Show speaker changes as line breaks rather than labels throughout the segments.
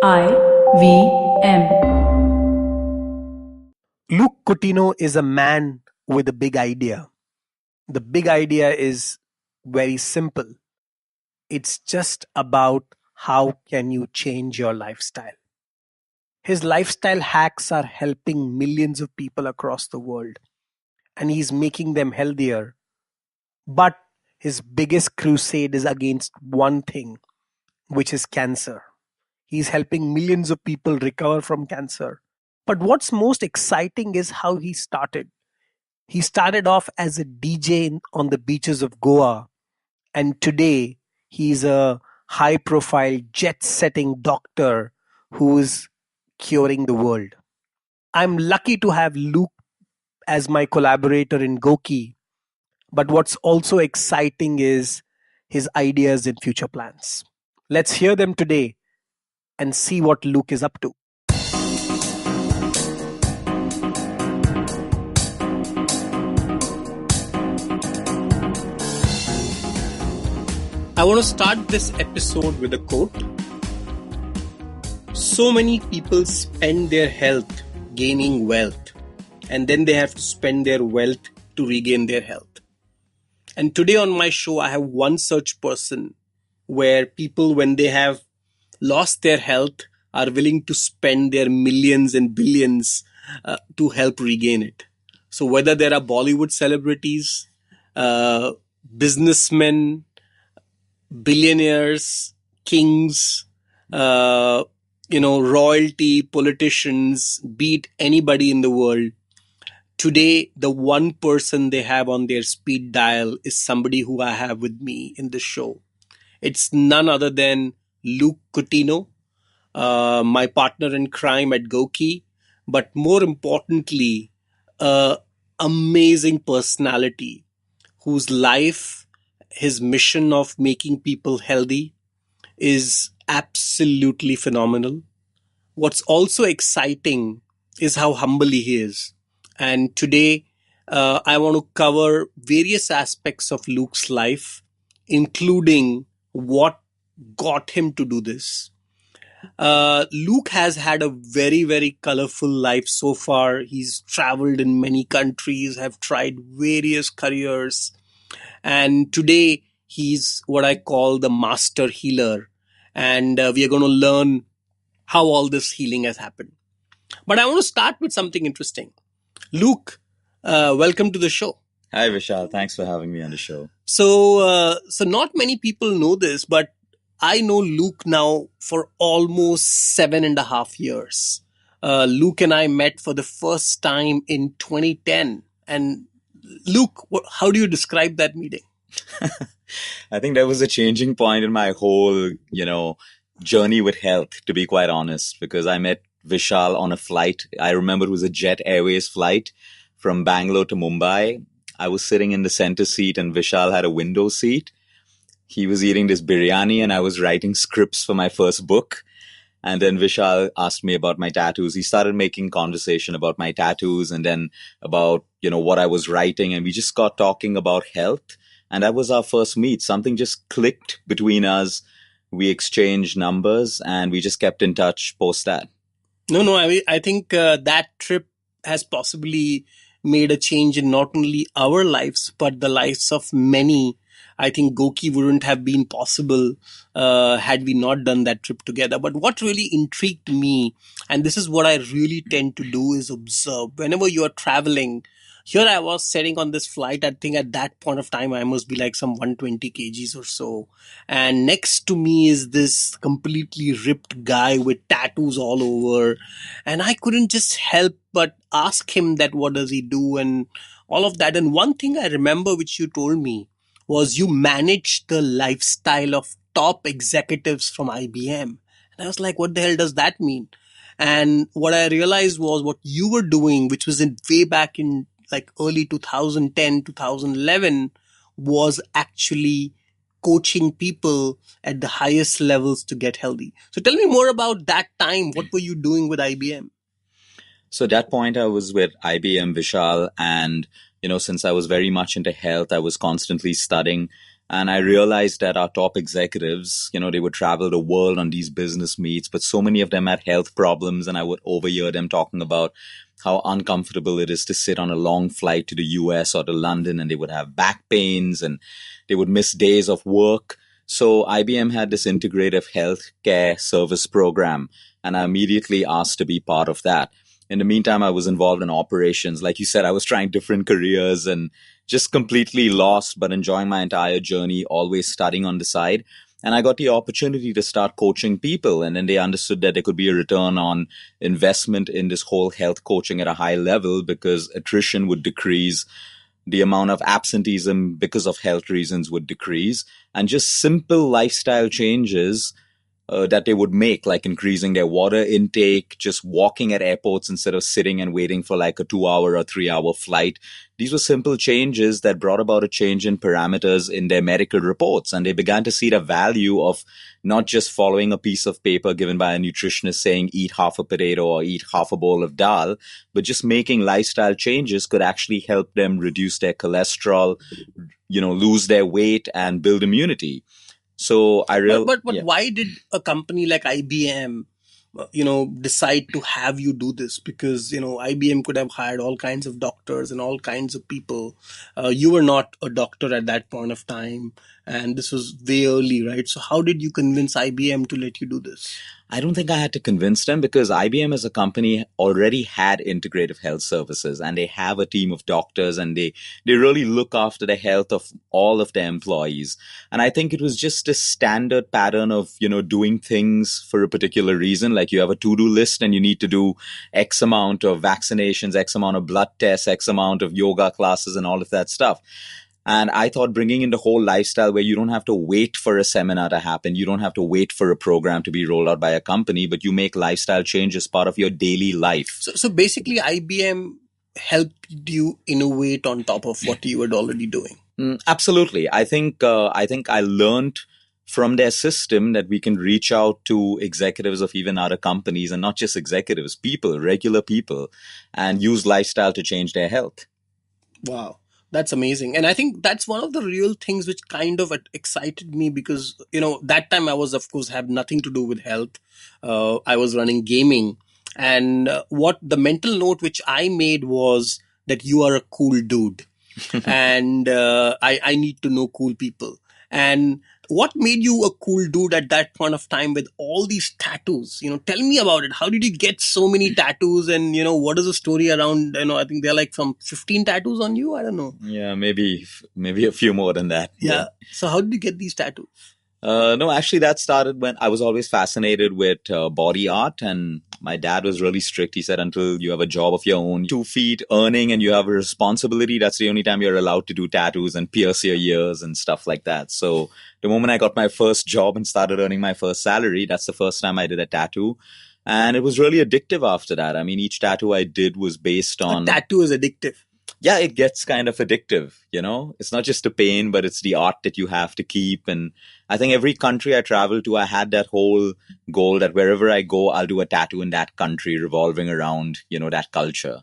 IVM.
Luke Coutinho is a man with a big idea. The big idea is very simple. It's just about how can you change your lifestyle. His lifestyle hacks are helping millions of people across the world and he's making them healthier. But his biggest crusade is against one thing, which is cancer. He's helping millions of people recover from cancer. But what's most exciting is how he started. He started off as a DJ on the beaches of Goa, and today he's a high profile jet setting doctor who is curing the world. I'm lucky to have Luke as my collaborator in Goki, but what's also exciting is his ideas and future plans. Let's hear them today and see what Luke is up to. I want to start this episode with a quote. So many people spend their health gaining wealth, and then they have to spend their wealth to regain their health. And today on my show, I have one such person where people, when they have lost their health, are willing to spend their millions and billions to help regain it. So whether there are Bollywood celebrities, businessmen, billionaires, kings, royalty, politicians, beat anybody in the world. Today, the one person they have on their speed dial is somebody who I have with me in the show. It's none other than Luke Coutinho, my partner in crime at Goki, but more importantly, amazing personality whose life, his mission of making people healthy is absolutely phenomenal. What's also exciting is how humble he is. And today, I want to cover various aspects of Luke's life, including what got him to do this. Luke has had a very, very colorful life so far. He's traveled in many countries, have tried various careers. And today, he's what I call the master healer. And we are going to learn how all this healing has happened. But I want to start with something interesting. Luke, welcome to the show.
Hi, Vishal. Thanks for having me on the show.
So not many people know this, but I know Luke now for almost 7.5 years. Luke and I met for the first time in 2010. And Luke, how do you describe that meeting?
I think that was a changing point in my whole, journey with health, to be quite honest, because I met Vishal on a flight. I remember it was a Jet Airways flight from Bangalore to Mumbai. I was sitting in the center seat and Vishal had a window seat. He was eating this biryani and I was writing scripts for my first book. And then Vishal asked me about my tattoos. He started making conversation about my tattoos and then about, what I was writing. And we just got talking about health. And that was our first meet. Something just clicked between us. We exchanged numbers and we just kept in touch post that.
No, I think that trip has possibly made a change in not only our lives, but the lives of many. I think Goki wouldn't have been possible had we not done that trip together. But what really intrigued me, and this is what I really tend to do, is observe. Whenever you are traveling, here I was sitting on this flight. I think at that point of time, I must be like some 120 kgs or so. And next to me is this completely ripped guy with tattoos all over. And I couldn't just help but ask him that what does he do and all of that. And one thing I remember which you told me was you manage the lifestyle of top executives from IBM. And I was like, what the hell does that mean? And what I realized was what you were doing, which was in way back in like early 2010, 2011, was actually coaching people at the highest levels to get healthy. So tell me more about that time. What were you doing with IBM?
So at that point, I was with IBM, Vishal, and, since I was very much into health, I was constantly studying And I realized that our top executives, they would travel the world on these business meets, but so many of them had health problems. And I would overhear them talking about how uncomfortable it is to sit on a long flight to the US or to London, and they would have back pains and they would miss days of work. So IBM had this integrative healthcare service program, and I immediately asked to be part of that. In the meantime, I was involved in operations. Like you said, I was trying different careers and just completely lost, but enjoying my entire journey, always studying on the side. And I got the opportunity to start coaching people. And then they understood that there could be a return on investment in this whole health coaching at a high level, because attrition would decrease, the amount of absenteeism because of health reasons would decrease, and just simple lifestyle changes that they would make, like increasing their water intake, just walking at airports instead of sitting and waiting for like a 2 hour or 3 hour flight. These were simple changes that brought about a change in parameters in their medical reports. And they began to see the value of not just following a piece of paper given by a nutritionist saying eat half a potato or eat half a bowl of dal, but just making lifestyle changes could actually help them reduce their cholesterol, lose their weight and build immunity. So
But why did a company like IBM, decide to have you do this? Because IBM could have hired all kinds of doctors and all kinds of people. You were not a doctor at that point of time, and this was way early, right? So how did you convince IBM to let you do this?
I don't think I had to convince them, because IBM as a company already had integrative health services, and they have a team of doctors, and they really look after the health of all of their employees. And I think it was just a standard pattern of, doing things for a particular reason. Like you have a to-do list and you need to do X amount of vaccinations, X amount of blood tests, X amount of yoga classes and all of that stuff. And I thought bringing in the whole lifestyle where you don't have to wait for a seminar to happen, you don't have to wait for a program to be rolled out by a company, but you make lifestyle changes part of your daily life.
So basically, IBM helped you innovate on top of what you were already doing.
Absolutely. I think I learned from their system that we can reach out to executives of even other companies, and not just executives, people, regular people, and use lifestyle to change their health.
Wow. That's amazing. And I think that's one of the real things which kind of excited me, because, that time I was, of course, have nothing to do with health. I was running gaming. And what the mental note which I made was that you are a cool dude. And I need to know cool people. And what made you a cool dude at that point of time with all these tattoos? Tell me about it. How did you get so many tattoos? And, what is the story around, I think they're like from 15 tattoos on you. I don't know.
Yeah, maybe a few more than that.
Yeah. So how did you get these tattoos?
No, actually that started when I was always fascinated with body art, and my dad was really strict. He said, until you have a job of your own, 2 feet earning, and you have a responsibility, that's the only time you're allowed to do tattoos and pierce your ears and stuff like that. So the moment I got my first job and started earning my first salary, that's the first time I did a tattoo. And it was really addictive after that. I mean, each tattoo I did was based on...
A tattoo is addictive.
Yeah, it gets kind of addictive, It's not just the pain, but it's the art that you have to keep. And I think every country I traveled to, I had that whole goal that wherever I go, I'll do a tattoo in that country revolving around, that culture.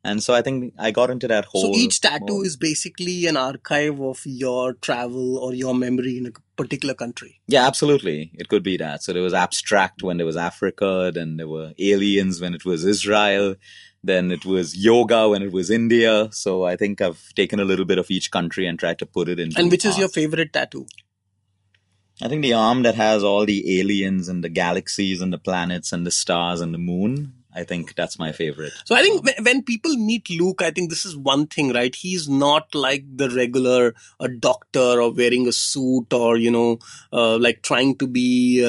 And so I think I got into that whole...
So each tattoo is basically an archive of your travel or your memory in a particular country.
Yeah, absolutely. It could be that. So there was abstract when there was Africa, then there were aliens when it was Israel. Then it was yoga when it was India. So I think I've taken a little bit of each country and tried to put it into...
And which is your favorite tattoo?
I think the arm that has all the aliens and the galaxies and the planets and the stars and the moon. I think that's my favorite.
So I think when people meet Luke, I think this is one thing, right? He's not like the regular a doctor or wearing a suit or, like trying to be,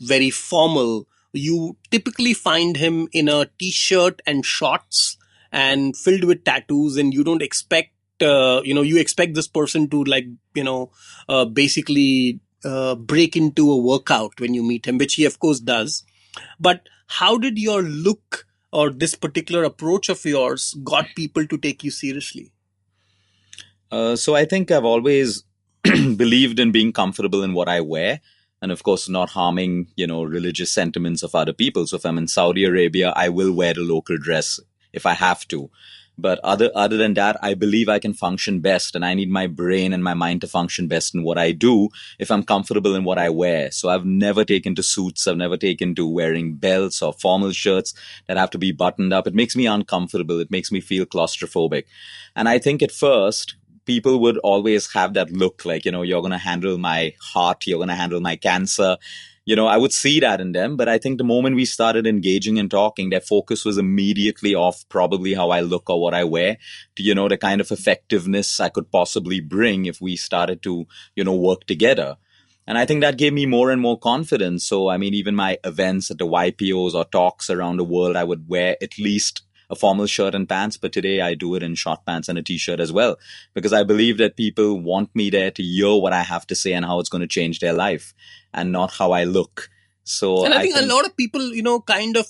very formal. You typically find him in a t-shirt and shorts and filled with tattoos, and you don't expect, you expect this person to basically break into a workout when you meet him, which he of course does. But how did your look or this particular approach of yours got people to take you seriously?
So I think I've always believed in being comfortable in what I wear. And of course, not harming, religious sentiments of other people. So if I'm in Saudi Arabia, I will wear the local dress if I have to. But other than that, I believe I can function best, and I need my brain and my mind to function best in what I do if I'm comfortable in what I wear. So I've never taken to suits, I've never taken to wearing belts or formal shirts that have to be buttoned up. It makes me uncomfortable. It makes me feel claustrophobic. And I think at first, people would always have that look like, you're going to handle my heart, you're going to handle my cancer. I would see that in them, but I think the moment we started engaging and talking, their focus was immediately off probably how I look or what I wear to, the kind of effectiveness I could possibly bring if we started to, work together. And I think that gave me more and more confidence. So, I mean, even my events at the YPOs or talks around the world, I would wear at least a formal shirt and pants, but today I do it in short pants and a t-shirt as well, because I believe that people want me there to hear what I have to say and how it's going to change their life and not how I look. So
And I
I
think a
think
lot of people, kind of,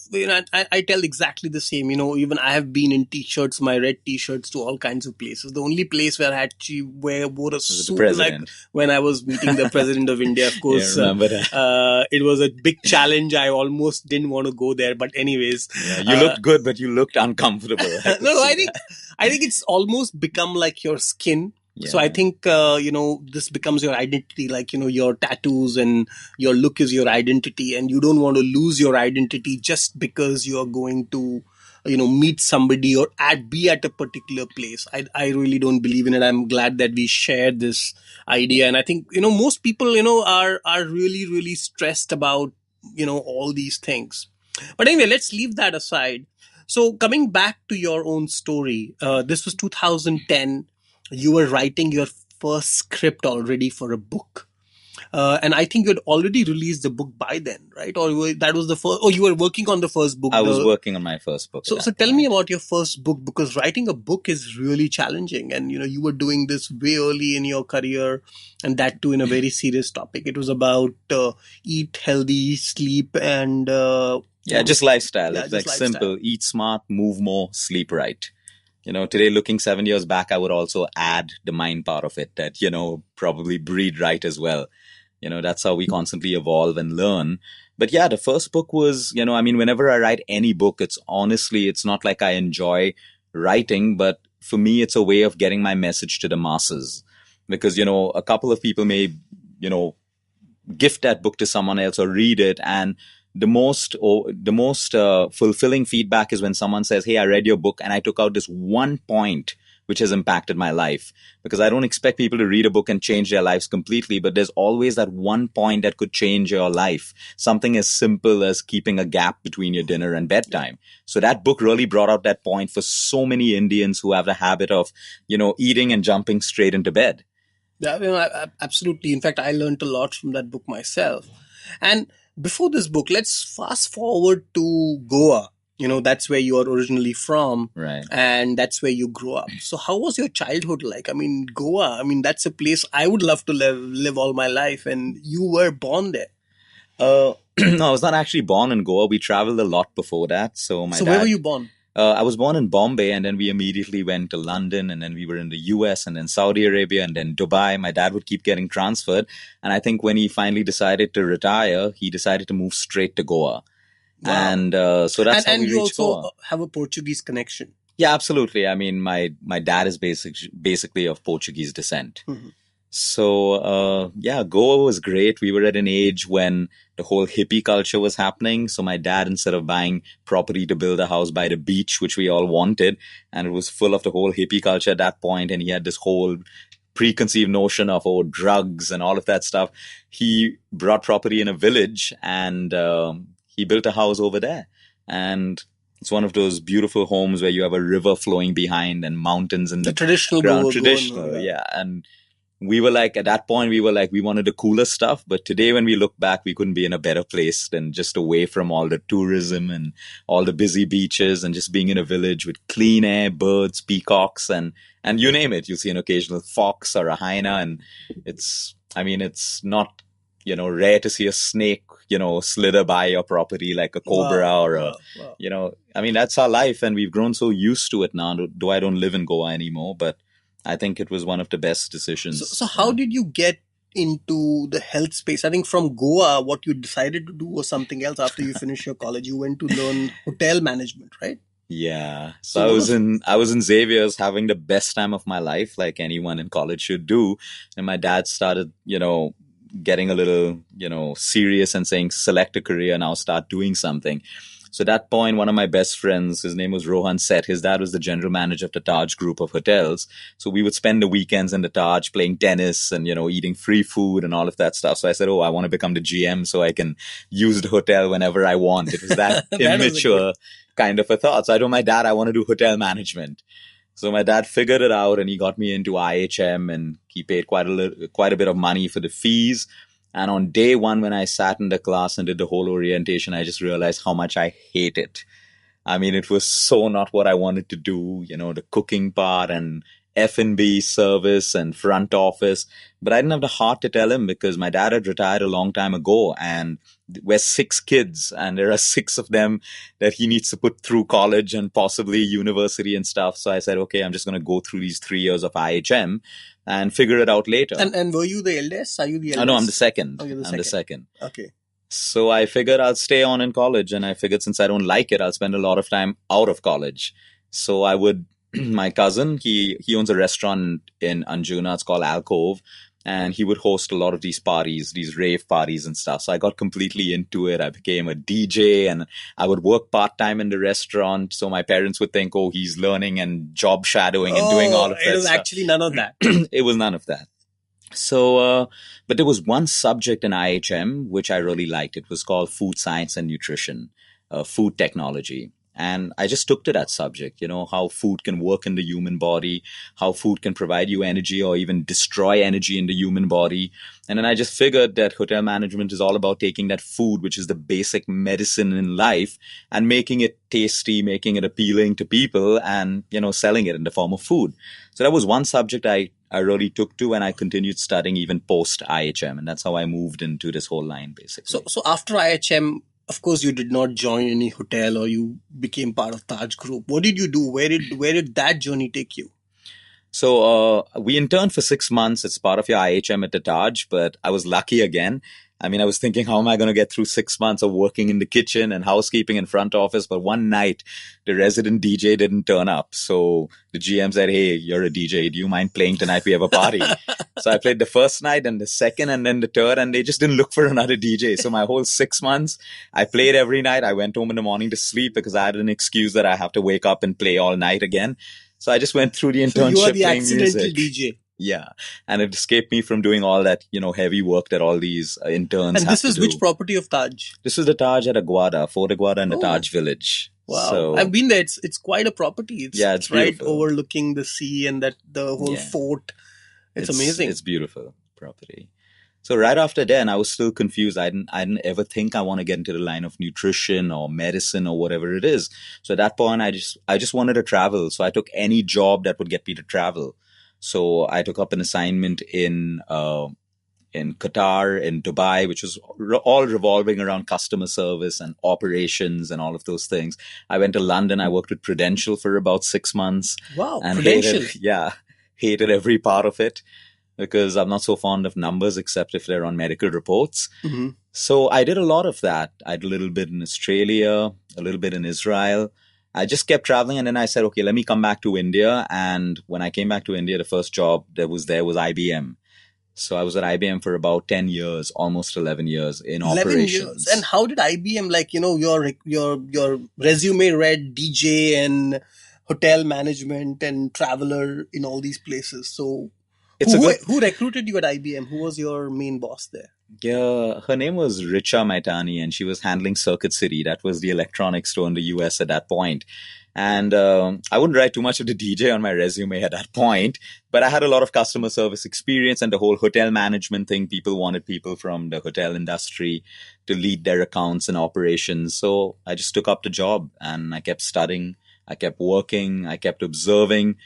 I tell exactly the same. Even I have been in t-shirts, my red t-shirts to all kinds of places. The only place where I had to wore a
as the
suit is like
president,
when I was meeting the president of India. Of
yeah,
course,
remember that.
it was a big challenge. I almost didn't want to go there, but anyways,
Yeah, you looked good, but you looked uncomfortable. I could
no,
see that.
I think it's almost become like your skin. So I
Yeah.
think, this becomes your identity, like, your tattoos and your look is your identity, and you don't want to lose your identity just because you're going to, meet somebody or be at a particular place. I really don't believe in it. I'm glad that we shared this idea. And I think, most people, are really, really stressed about, all these things. But anyway, let's leave that aside. So coming back to your own story, this was 2010. You were writing your first script already for a book. And I think you had already released the book by then, right? Or that was the first, or you were working on the first book.
I was working on my first book at
So
that
tell me
point.
about your first book, because writing a book is really challenging. And, you were doing this way early in your career, and that too in a very serious topic. It was about eat healthy, sleep, and,
Yeah, just lifestyle.
yeah,
It's
just
like
lifestyle.
simple: eat smart, move more, sleep right. Today, looking 7 years back, I would also add the mind part of it that, probably breathe right as well. That's how we constantly evolve and learn. But yeah, the first book was, I mean, whenever I write any book, it's not like I enjoy writing, but for me, it's a way of getting my message to the masses. Because, a couple of people may, you know, gift that book to someone else or read it, and the most fulfilling feedback is when someone says, hey, I read your book and I took out this one point which has impacted my life. Because I don't expect people to read a book and change their lives completely, but there's always that one point that could change your life. Something as simple as keeping a gap between your dinner and bedtime. So that book really brought out that point for so many Indians who have the habit of, eating and jumping straight into bed.
Yeah, absolutely. In fact, I learned a lot from that book myself. And before this book, let's fast forward to Goa. That's where you are originally from,
Right.
and that's where you grew up. So, how was your childhood like? I mean, Goa, that's a place I would love to live all my life, and you were born there.
No, I was not actually born in Goa. We traveled a lot before that. So my
So, where were
dad,
you born?
I was born in Bombay, and then we immediately went to London, and then we were in the US, and then Saudi Arabia, and then Dubai. My dad would keep getting transferred. And I think when he finally decided to retire, he decided to move straight to Goa.
Wow.
And so that's how
And
we
you
reached
also
Goa.
have a Portuguese connection.
Yeah, absolutely. I mean, my dad is basically of Portuguese descent.
Mhm.
So, yeah, Goa was great. We were at an age when the whole hippie culture was happening. So my dad, instead of buying property to build a house by the beach, which we all wanted, and it was full of the whole hippie culture at that point, and he had this whole preconceived notion of, drugs and all of that stuff. He brought property in a village, and he built a house over there. And it's one of those beautiful homes where you have a river flowing behind and mountains in
The
the
traditional
ground.
Goa.
Traditional, yeah. And we were like, at that point, we wanted the cooler stuff. But today, when we look back, we couldn't be in a better place than just away from all the tourism and all the busy beaches, and just being in a village with clean air, birds, peacocks, and you name it. You'll see an occasional fox or a hyena. And it's not, rare to see a snake, slither by your property like a cobra.
Wow,
or
wow, wow.
that's our life. And we've grown so used to it now, though I don't live in Goa anymore. But I think it was one of the best decisions.
So how did you get into the health space? I think from Goa, what you decided to do was something else after you finished your college. You went to learn hotel management, right?
Yeah.
So
So
what was
I was in Xavier's having the best time of my life, like anyone in college should do. And my dad started, getting a little, serious and saying, select a career now, start doing something. So at that point, one of my best friends, his name was Rohan Seth. His dad was the general manager of the Taj group of hotels. So we would spend the weekends in the Taj playing tennis and, eating free food and all of that stuff. So I said, oh, I want to become the GM so I can use the hotel whenever I want. It was that
that was a good.
immature kind of a thought. So I told my dad I want to do hotel management. So my dad figured it out and he got me into IHM and he paid quite a bit of money for the fees. And on day one, when I sat in the class and did the whole orientation, I just realized how much I hate it. I mean, it was so not what I wanted to do, the cooking part and F&B service and front office. But I didn't have the heart to tell him because my dad had retired a long time ago and we're six kids and there are six of them that he needs to put through college and possibly university and stuff. So I said, okay, I'm just going to go through these 3 years of IHM and figure it out later.
And were you the eldest? Are you the eldest?
No, I'm the second.
Oh, you're the
I'm the
second.
second.
Okay.
So I figured I'll stay on in college, and I figured since I don't like it, I'll spend a lot of time out of college. So I would, my cousin, he owns a restaurant in Anjuna, it's called Alcove, and he would host a lot of these parties, these rave parties and stuff. So I got completely into it. I became a DJ and I would work part-time in the restaurant. So my parents would think, oh, he's learning and job shadowing and doing all of that
It was
stuff.
actually none of that.
It was none of that. So, but there was one subject in IHM which I really liked. It was called food science and nutrition, food technology. And I just took to that subject, how food can work in the human body, how food can provide you energy or even destroy energy in the human body. And then I just figured that hotel management is all about taking that food, which is the basic medicine in life, and making it tasty, making it appealing to people and, selling it in the form of food. So that was one subject I really took to, and I continued studying even post IHM. And that's how I moved into this whole line, basically.
So after IHM, of course, you did not join any hotel or you became part of Taj Group. What did you do? Where did that journey take you?
So we interned for 6 months as part of your IHM at the Taj, but I was lucky again. I mean, I was thinking, how am I going to get through 6 months of working in the kitchen and housekeeping and front office? But one night, the resident DJ didn't turn up. So the GM said, hey, you're a DJ. Do you mind playing tonight? We have a party. So I played the first night and the second and then the third, and they just didn't look for another DJ. So my whole 6 months, I played every night. I went home in the morning to sleep because I had an excuse that I have to wake up and play all night again. So I just went through the internship.
So you are the
playing
accidental
music.
DJ.
Yeah. And it escaped me from doing all that, heavy work that all these interns
And
have
this
to
is
do.
which property of Taj?
This is the Taj at Aguada, Fort Aguada in the
Oh.
Taj village.
Wow.
So,
I've been there. It's quite a property. It's right
beautiful.
overlooking the sea and that the whole
Yeah.
fort. It's amazing.
It's beautiful property. So right after then, I was still confused. I didn't ever think I want to get into the line of nutrition or medicine or whatever it is. So at that point, I just wanted to travel. So I took any job that would get me to travel. So I took up an assignment in Qatar, in Dubai, which was all revolving around customer service and operations and all of those things. I went to London. I worked with Prudential for about 6 months.
Wow,
and
Prudential.
hated every part of it because I'm not so fond of numbers except if they're on medical reports.
Mm-hmm.
So I did a lot of that. I did a little bit in Australia, a little bit in Israel. I just kept traveling, and then I said, okay, let me come back to India. And when I came back to India, the first job that was there was IBM. So I was at IBM for about 10 years, almost 11 years in
11
operations.
years. And how did IBM, your resume read DJ and hotel management and traveler in all these places. So who recruited you at IBM? Who was your main boss there?
Yeah, her name was Richa Maitani, and she was handling Circuit City. That was the electronics store in the US at that point. And I wouldn't write too much of the DJ on my resume at that point, but I had a lot of customer service experience and the whole hotel management thing. People wanted people from the hotel industry to lead their accounts and operations. So I just took up the job and I kept studying. I kept working. I kept observing.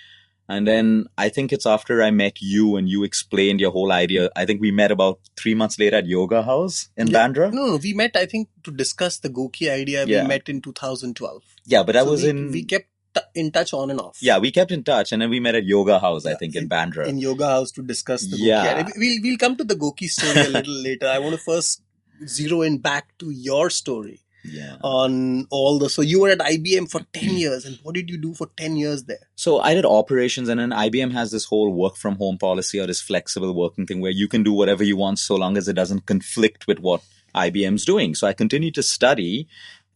And then I think it's after I met you and you explained your whole idea. I think we met about 3 months later at Yoga House in Bandra.
No, we met, I think, to discuss the Goki idea.
Yeah.
We met in 2012.
Yeah, but we
kept in touch on and off.
Yeah, we kept in touch, and then we met at Yoga House, I think, in Bandra.
In Yoga House to discuss the Goki idea. We'll come to the Goki story a little later. I want to first zero in back to your story.
Yeah.
on all the. So you were at IBM for 10 years, and what did you do for 10 years there?
So I did operations, and then IBM has this whole work from home policy or this flexible working thing where you can do whatever you want so long as it doesn't conflict with what IBM's doing. So I continued to study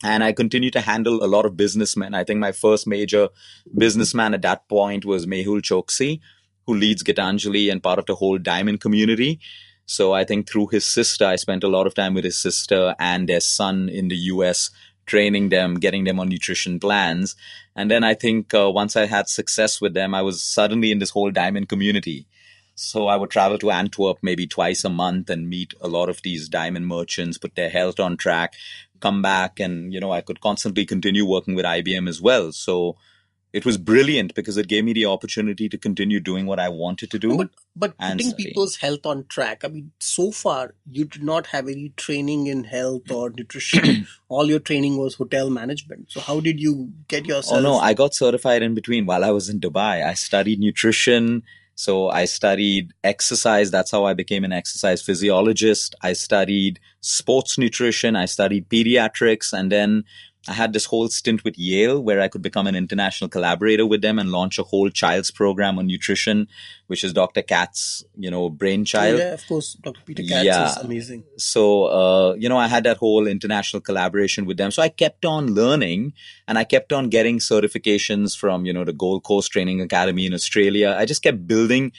and I continued to handle a lot of businessmen. I think my first major businessman at that point was Mehul Choksi, who leads Gitanjali and part of the whole diamond community. So I think through his sister, I spent a lot of time with his sister and their son in the US, training them, getting them on nutrition plans. And then I think once I had success with them, I was suddenly in this whole diamond community. So I would travel to Antwerp maybe twice a month and meet a lot of these diamond merchants, put their health on track, come back, and I could constantly continue working with IBM as well. So it was brilliant because it gave me the opportunity to continue doing what I wanted to
No,
do
but
and
putting
study.
people's health on track. I mean, so far you did not have any training in health or nutrition. All your training was hotel management. So how did you get
Oh no,
yourself?
I got certified in between while I was in Dubai. I studied nutrition. So I studied exercise. That's how I became an exercise physiologist. I studied sports nutrition. I studied pediatrics. And then I had this whole stint with Yale where I could become an international collaborator with them and launch a whole child's program on nutrition, which is Dr. Katz's,
Oh
brainchild.
yeah, of course, Dr. Peter Katz is
Yeah.
amazing.
So, I had that whole international collaboration with them. So I kept on learning and I kept on getting certifications from, the Gold Coast Training Academy in Australia. I just kept building,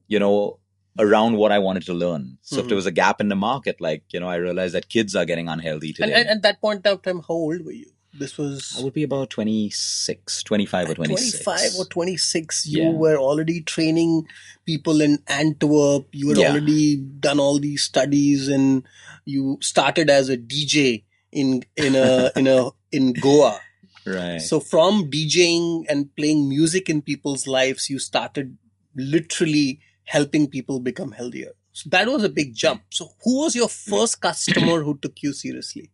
you know, around what I wanted to learn. So if there was a gap in the market, I realized that kids are getting unhealthy
And
today.
at that point of time, how old were you? This was
I would be about 26, 25 or 26.
25 or 26. You
Yeah.
were already training people in Antwerp. You had
Yeah.
already done all these studies, and you started as a DJ in Goa.
Right.
So from DJing and playing music in people's lives, you started literally helping people become healthier. So that was a big jump. So who was your first customer who took you seriously?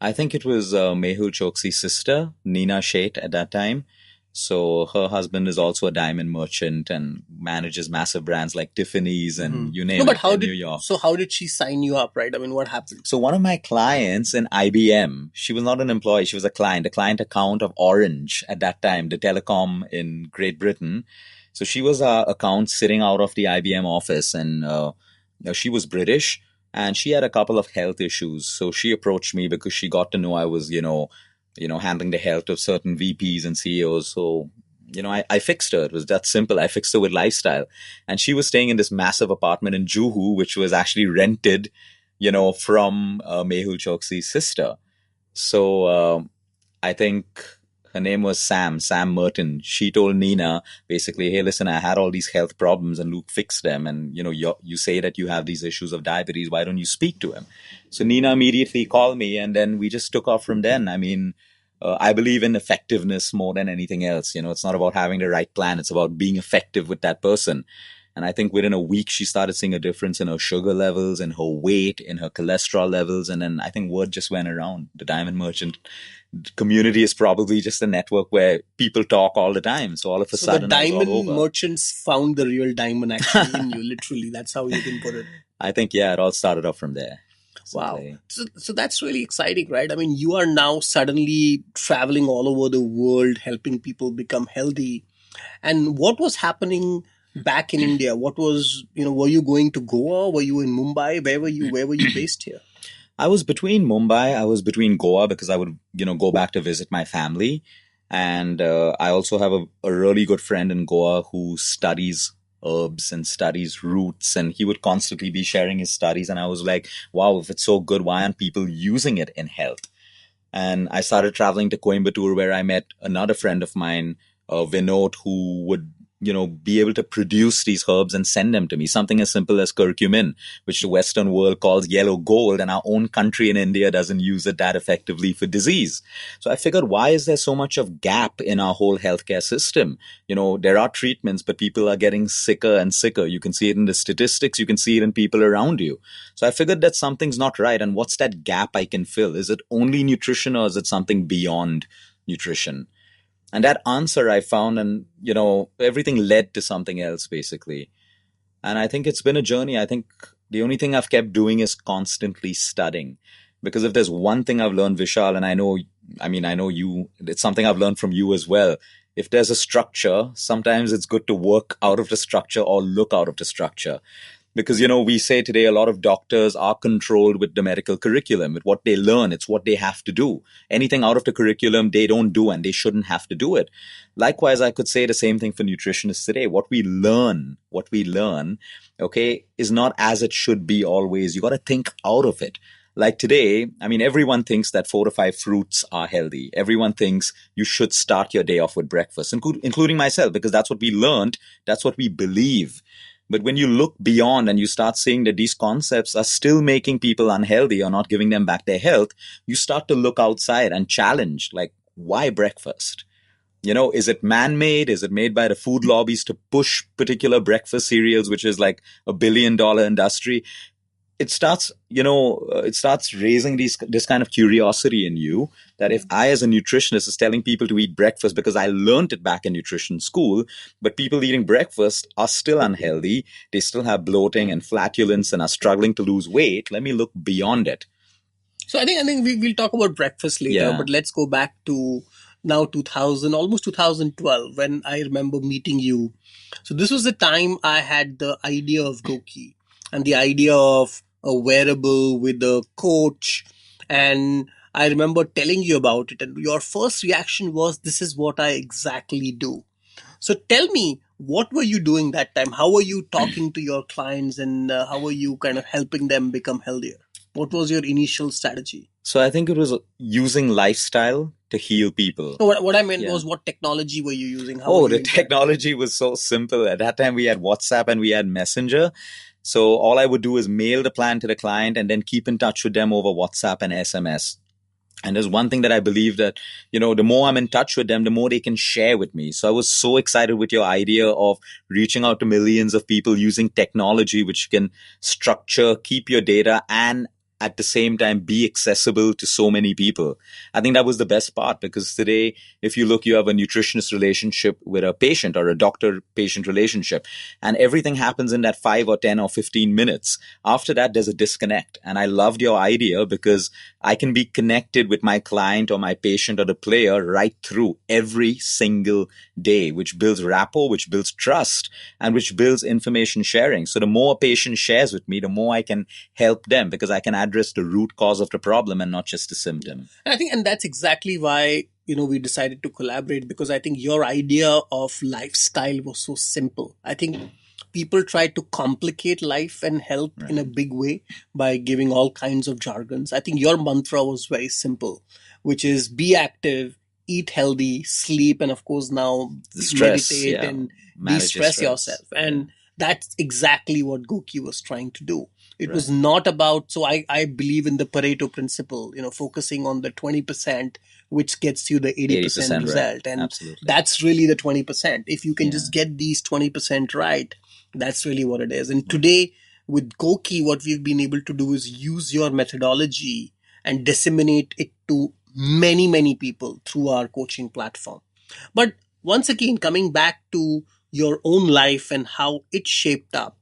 I think it was Mehul Choksi's sister, Nina Sheth, at that time. So her husband is also a diamond merchant and manages massive brands like Tiffany's and you name
No, but
it in New York.
how did she sign you up, right? I mean, what happened?
So one of my clients in IBM, she was not an employee, she was a client account of Orange at that time, the telecom in Great Britain. So she was our account sitting out of the IBM office, and she was British and she had a couple of health issues. So she approached me because she got to know I was, handling the health of certain VPs and CEOs. So, I fixed her. It was that simple. I fixed her with lifestyle. And she was staying in this massive apartment in Juhu, which was actually rented, from Mehul Choksi's sister. So I think her name was Sam Merton. She told Nina basically, hey, listen, I had all these health problems and Luke fixed them. And, you say that you have these issues of diabetes. Why don't you speak to him? So Nina immediately called me and then we just took off from then. I mean, I believe in effectiveness more than anything else. It's not about having the right plan. It's about being effective with that person. And I think within a week, she started seeing a difference in her sugar levels, in her weight, in her cholesterol levels. And then I think word just went around. The diamond merchant community is probably just a network where people talk all the time. So all of a sudden,
the
I was all
diamond
over.
merchants found the real diamond actually in you, literally. That's how you can put it.
I think, yeah, it all started off from there.
Wow. So that's really exciting, right? I mean, you are now suddenly traveling all over the world, helping people become healthy. And what was happening back in India? What was, were you going to Goa? Were you in Mumbai? Where were you based here?
I was between Mumbai. I was between Goa because I would, go back to visit my family. And I also have a really good friend in Goa who studies herbs and studies roots, and he would constantly be sharing his studies. And I was like, wow, if it's so good, why aren't people using it in health? And I started traveling to Coimbatore, where I met another friend of mine, Vinod, who would, be able to produce these herbs and send them to me. Something as simple as curcumin, which the Western world calls yellow gold, and our own country in India doesn't use it that effectively for disease. So I figured, why is there so much of gap in our whole healthcare system? There are treatments, but people are getting sicker and sicker. You can see it in the statistics. You can see it in people around you. So I figured that something's not right. And what's that gap I can fill? Is it only nutrition or is it something beyond nutrition? And that answer I found, and, everything led to something else, basically. And I think it's been a journey. I think the only thing I've kept doing is constantly studying. Because if there's one thing I've learned, Vishal, and I know you, it's something I've learned from you as well. If there's a structure, sometimes it's good to work out of the structure or look out of the structure. Because, we say today a lot of doctors are controlled with the medical curriculum, with what they learn. It's what they have to do. Anything out of the curriculum, they don't do, and they shouldn't have to do it. Likewise, I could say the same thing for nutritionists today. What we learn, okay, is not as it should be always. You got to think out of it. Like today, everyone thinks that 4 to 5 fruits are healthy. Everyone thinks you should start your day off with breakfast, including myself, because that's what we learned. That's what we believe. But when you look beyond and you start seeing that these concepts are still making people unhealthy or not giving them back their health, you start to look outside and challenge, like, why breakfast? Is it man-made? Is it made by the food lobbies to push particular breakfast cereals, which is like $1 billion industry? It starts raising this kind of curiosity in you, that if I as a nutritionist is telling people to eat breakfast because I learned it back in nutrition school, but people eating breakfast are still unhealthy, they still have bloating and flatulence and are struggling to lose weight, let me look beyond it.
So I think we'll talk about breakfast later, but let's go back to now 2000, almost 2012, when I remember meeting you. So this was the time I had the idea of Goki and the idea of a wearable with a coach. And I remember telling you about it, and your first reaction was, this is what I exactly do. So tell me, what were you doing that time? How were you talking to your clients, and how were you kind of helping them become healthier? What was your initial strategy?
So I think it was using lifestyle to heal people.
No, what I meant was, what technology were you using?
The technology was so simple. At that time, we had WhatsApp and we had Messenger. So all I would do is mail the plan to the client and then keep in touch with them over WhatsApp and SMS. And there's one thing that I believe that, the more I'm in touch with them, the more they can share with me. So I was so excited with your idea of reaching out to millions of people using technology, which can structure, keep your data, and at the same time be accessible to so many people. I think that was the best part, because today, if you look, you have a nutritionist relationship with a patient, or a doctor-patient relationship, and everything happens in that 5 or 10 or 15 minutes. After that, there's a disconnect. And I loved your idea, because I can be connected with my client or my patient or the player right through every single day, which builds rapport, which builds trust, and which builds information sharing. So the more a patient shares with me, the more I can help them, because I can address the root cause of the problem and not just the symptom.
And that's exactly why, we decided to collaborate, because I think your idea of lifestyle was so simple. I think people try to complicate life and health in a big way by giving all kinds of jargons. I think your mantra was very simple, which is be active, eat healthy, sleep, and of course now meditate and de-stress yourself. And that's exactly what Goki was trying to do. It was not about, so I believe in the Pareto principle, focusing on the 20%, which gets you the 80% result. And that's really the 20%. If you can just get these 20% right, that's really what it is. And today with Goki, what we've been able to do is use your methodology and disseminate it to many, many people through our coaching platform. But once again, coming back to your own life and how it shaped up.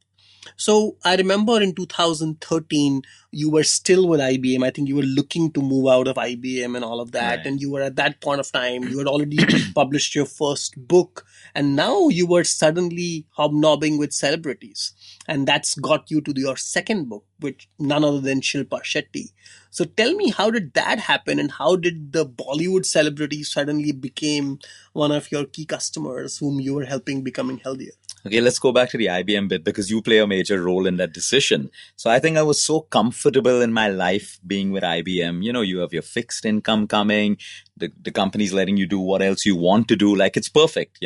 So I remember in 2013, you were still with IBM. I think you were looking to move out of IBM and all of that. Right. And you were at that point of time, you had already published your first book. And now you were suddenly hobnobbing with celebrities. And that's got you to your second book, which none other than Shilpa Shetty. So tell me, how did that happen? And how did the Bollywood celebrity suddenly became one of your key customers whom you were helping becoming healthier?
Okay, let's go back to the IBM bit, because you play a major role in that decision. So I think I was so comfortable in my life being with IBM. You have your fixed income coming, the company's letting you do what else you want to do. Like, it's perfect,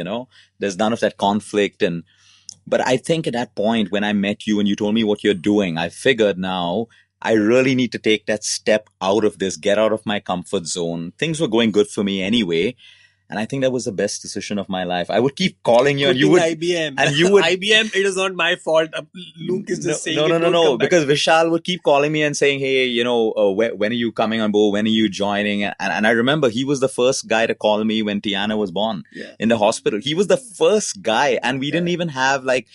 There's none of that conflict. But I think at that point when I met you and you told me what you're doing, I figured now I really need to take that step out of this, get out of my comfort zone. Things were going good for me anyway. And I think that was the best decision of my life. I would keep calling you, and you would
IBM.
And you would
IBM. It is not my fault. Luke is just saying
no. Because Vishal would keep calling me and saying, "Hey, when are you coming on board? When are you joining?" And I remember he was the first guy to call me when Tiana was born in the hospital. He was the first guy, and we didn't even have like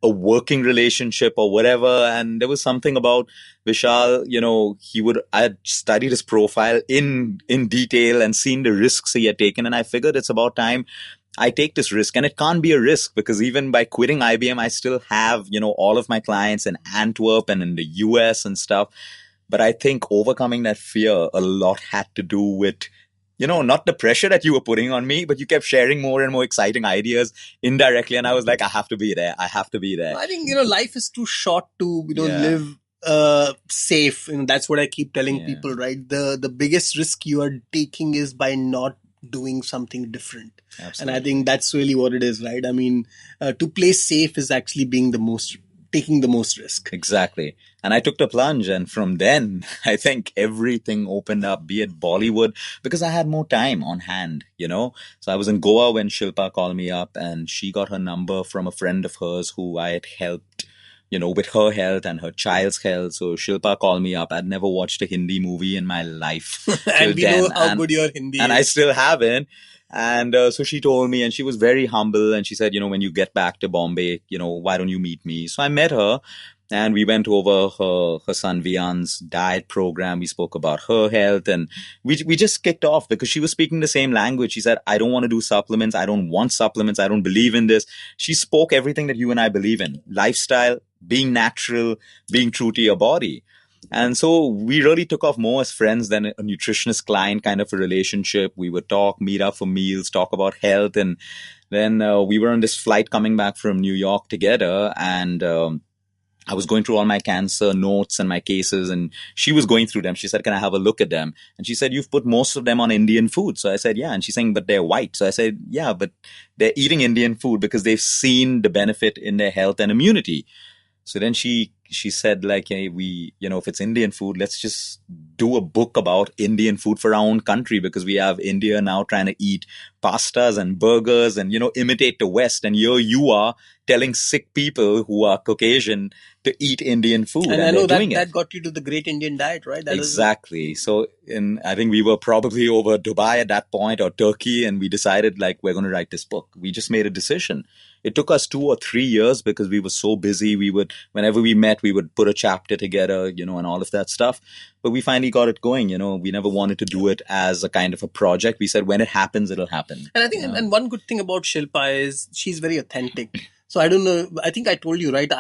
a working relationship or whatever. And there was something about Vishal, I had studied his profile in detail and seen the risks he had taken. And I figured it's about time I take this risk. And it can't be a risk because even by quitting IBM, I still have, all of my clients in Antwerp and in the US and stuff. But I think overcoming that fear a lot had to do with, not the pressure that you were putting on me, but you kept sharing more and more exciting ideas indirectly. And I was like, I have to be there. I have to be there.
I think, life is too short to,
Yeah.
live safe. That's what I keep telling people, right? The biggest risk you are taking is by not doing something different.
Absolutely.
And I think that's really what it is, right? I mean, to play safe is actually taking the most risk.
Exactly. And I took the plunge. And from then, I think everything opened up, be it Bollywood, because I had more time on hand, So I was in Goa when Shilpa called me up and she got her number from a friend of hers who I had helped, with her health and her child's health. So Shilpa called me up. I'd never watched a Hindi movie in my life.
And we know how good your Hindi
is. And I still haven't. And so she told me, and she was very humble. And she said, when you get back to Bombay, why don't you meet me? So I met her and we went over her son Vian's diet program. We spoke about her health and we just kicked off because she was speaking the same language. She said, I don't want to do supplements. I don't want supplements. I don't believe in this. She spoke everything that you and I believe in. Lifestyle, being natural, being true to your body. And so we really took off more as friends than a nutritionist client kind of a relationship. We would talk, meet up for meals, talk about health. And then we were on this flight coming back from New York together. And I was going through all my cancer notes and my cases. And she was going through them. She said, can I have a look at them? And she said, you've put most of them on Indian food. So I said, yeah. And she's saying, but they're white. So I said, yeah, but they're eating Indian food because they've seen the benefit in their health and immunity. So then she said, like, hey, if it's Indian food, let's just do a book about Indian food for our own country because we have India now trying to eat pastas and burgers and, imitate the West. And here you are telling sick people who are Caucasian to eat Indian food.
And I know that got you to the Great Indian Diet, right?
Exactly. So I think we were probably over Dubai at that point or Turkey. And we decided like, we're going to write this book. We just made a decision. It took us 2 or 3 years because we were so busy. Whenever we met, we would put a chapter together, and all of that stuff. But we finally got it going, We never wanted to do it as a kind of a project. We said, when it happens, it'll happen.
And I think, and one good thing about Shilpa is she's very authentic. So I don't know. I think I told you, right?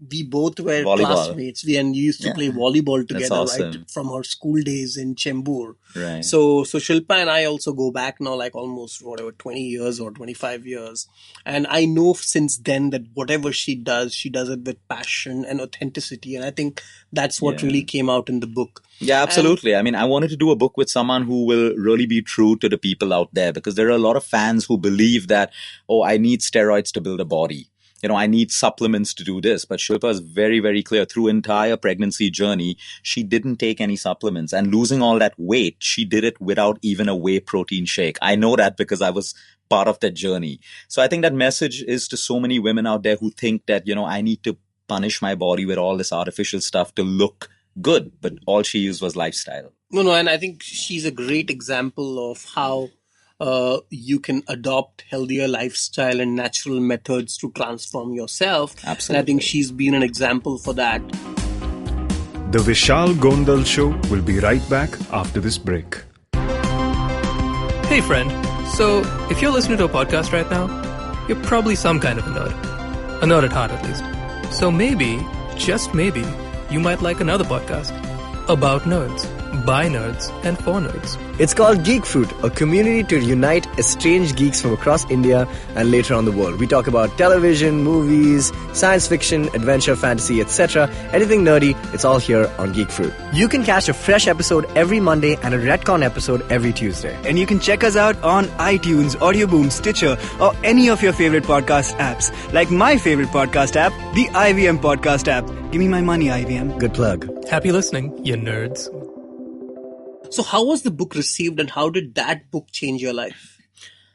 We both were classmates. We used to play volleyball together,
awesome.
Right? From our school days in Chembur.
Right.
So Shilpa and I also go back now, like almost 20 years or 25 years. And I know since then that whatever she does it with passion and authenticity. And I think that's what really came out in the book.
Yeah, absolutely. I mean, I wanted to do a book with someone who will really be true to the people out there because there are a lot of fans who believe that, I need steroids to build a body. I need supplements to do this. But Shilpa is very, very clear. Through entire pregnancy journey, she didn't take any supplements. And losing all that weight, she did it without even a whey protein shake. I know that because I was part of that journey. So I think that message is to so many women out there who think that, I need to punish my body with all this artificial stuff to look good. But all she used was lifestyle.
No, and I think she's a great example of how you can adopt healthier lifestyle and natural methods to transform yourself.
Absolutely.
And I think she's been an example for that.
The Vishal Gondal Show will be right back after this break.
Hey friend, so if you're listening to a podcast right now, you're probably some kind of a nerd. A nerd at heart at least. So maybe, just maybe, you might like another podcast about nerds, by nerds, and for nerds.
It's called Geek Fruit, a community to unite estranged geeks from across India and later on the world. We talk about television, movies, science fiction, adventure, fantasy, etc. Anything nerdy, it's all here on Geek Fruit. You can catch a fresh episode every Monday and a retcon episode every Tuesday.
And you can check us out on iTunes, Audioboom, Stitcher, or any of your favorite podcast apps. Like my favorite podcast app, the IVM podcast app. Give me my money, IVM.
Good plug.
Happy listening, you nerds.
So how was the book received and how did that book change your life?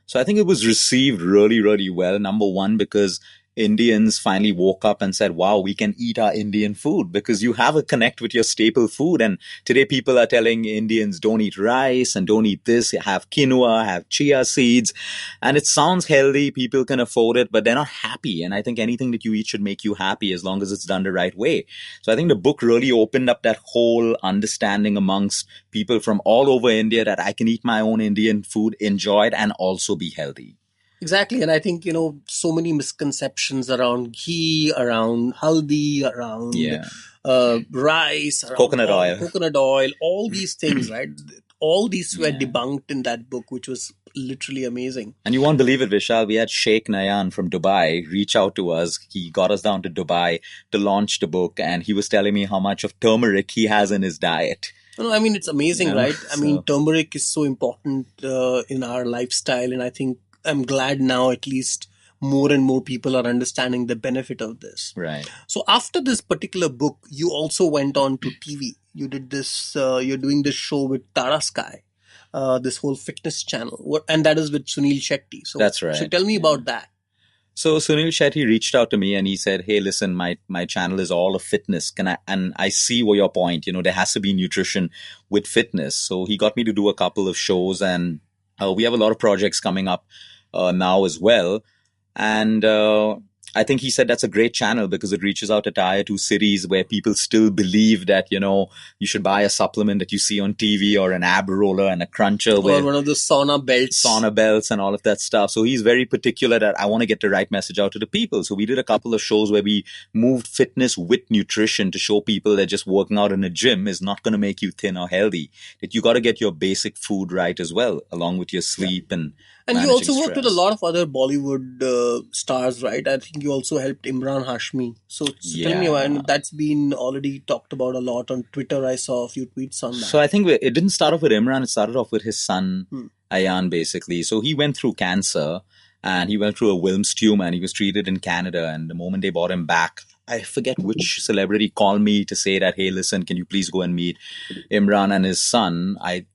So I think it was received really, really well. Number one, because Indians finally woke up and said, wow, we can eat our Indian food because you have a connect with your staple food. And today people are telling Indians, don't eat rice and don't eat this, have quinoa, have chia seeds. And it sounds healthy. People can afford it, but they're not happy. And I think anything that you eat should make you happy as long as it's done the right way. So I think the book really opened up that whole understanding amongst people from all over India that I can eat my own Indian food, enjoy it, and also be healthy.
Exactly. And I think, so many misconceptions around ghee, around haldi, around rice, around coconut oil, all these things, right? All these were debunked in that book, which was literally amazing.
And you won't believe it, Vishal. We had Sheikh Nayan from Dubai reach out to us. He got us down to Dubai to launch the book. And he was telling me how much of turmeric he has in his diet.
I mean, it's amazing, right? I mean, turmeric is so important in our lifestyle. And I think I'm glad now at least more and more people are understanding the benefit of this.
Right.
So after this particular book, you also went on to TV. You did this, you're doing this show with Tara Sky, this whole fitness channel. And that is with Sunil Shetty. So
that's right.
So tell me about that.
So Sunil Shetty reached out to me and he said, hey, listen, my channel is all of fitness. And I see your point, there has to be nutrition with fitness. So he got me to do a couple of shows and we have a lot of projects coming up now as well. And I think he said that's a great channel because it reaches out to tier 2 cities where people still believe that, you should buy a supplement that you see on TV or an ab roller and a cruncher.
Or one of the sauna belts
and all of that stuff. So he's very particular that I want to get the right message out to the people. So we did a couple of shows where we moved fitness with nutrition to show people that just working out in a gym is not going to make you thin or healthy. That you got to get your basic food right as well, along with your sleep and
you also worked with a lot of other Bollywood stars, right? I think you also helped Imran Hashmi. So tell me, and that's been already talked about a lot on Twitter. I saw a few tweets on that.
So I think it didn't start off with Imran. It started off with his son, Ayan, basically. So he went through cancer and he went through a Wilms tumor and he was treated in Canada. And the moment they brought him back, I forget which celebrity called me to say that, hey, listen, can you please go and meet Imran and his son? I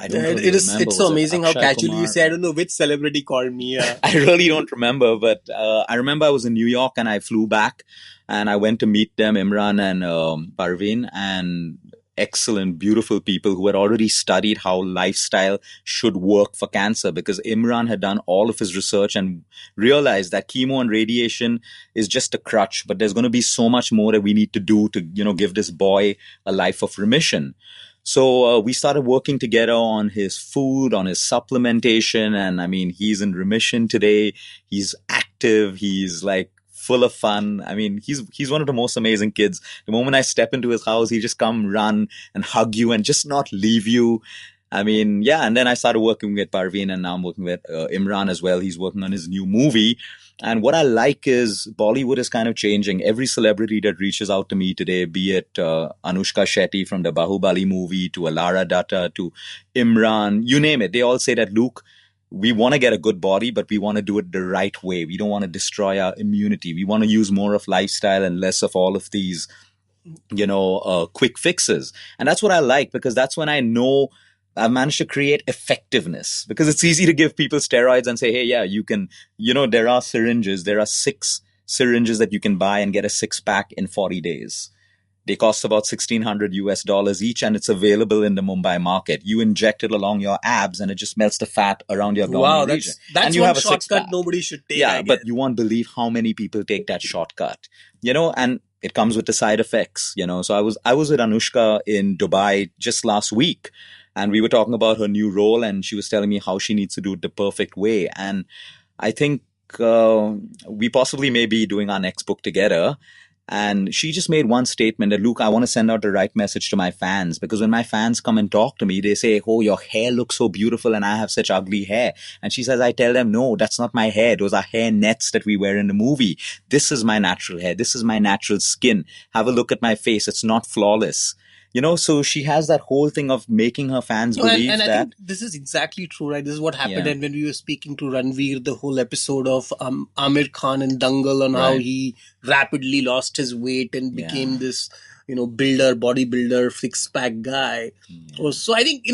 don't really remember.
It's so amazing how casually you say, I don't know which celebrity called me.
I really don't remember, but I remember I was in New York and I flew back and I went to meet them, Imran and Parveen, and excellent, beautiful people who had already studied how lifestyle should work for cancer because Imran had done all of his research and realized that chemo and radiation is just a crutch, but there's going to be so much more that we need to do to, give this boy a life of remission. So we started working together on his food, on his supplementation. And I mean, he's in remission today. He's active. He's like full of fun. I mean, he's one of the most amazing kids. The moment I step into his house, he just come run and hug you and just not leave you. I mean, yeah. And then I started working with Parveen and now I'm working with Imran as well. He's working on his new movie. And what I like is Bollywood is kind of changing. Every celebrity that reaches out to me today, be it Anushka Shetty from the Bahubali movie to Alara Datta to Imran, you name it. They all say that, Luke, we want to get a good body, but we want to do it the right way. We don't want to destroy our immunity. We want to use more of lifestyle and less of all of these, quick fixes. And that's what I like because that's when I know I've managed to create effectiveness because it's easy to give people steroids and say, hey, yeah, you can, there are syringes. There are 6 syringes that you can buy and get a 6-pack in 40 days. They cost about $1,600 each and it's available in the Mumbai market. You inject it along your abs and it just melts the fat around your abdominal region.
That's
and you
one
have a
shortcut
6-pack.
Nobody should take.
Yeah, but you won't believe how many people take that shortcut, and it comes with the side effects, So I was with Anushka in Dubai just last week. And we were talking about her new role and she was telling me how she needs to do it the perfect way. And I think we possibly may be doing our next book together. And she just made one statement that, Luke, I want to send out the right message to my fans because when my fans come and talk to me, they say, oh, your hair looks so beautiful and I have such ugly hair. And she says, I tell them, no, that's not my hair. Those are hair nets that we wear in the movie. This is my natural hair. This is my natural skin. Have a look at my face. It's not flawless. So she has that whole thing of making her fans believe
and
that.
I think this is exactly true, right? This is what happened. And when we were speaking to Ranveer, the whole episode of Amir Khan and Dangal on how he rapidly lost his weight and became this, bodybuilder, 6-pack guy. So I think,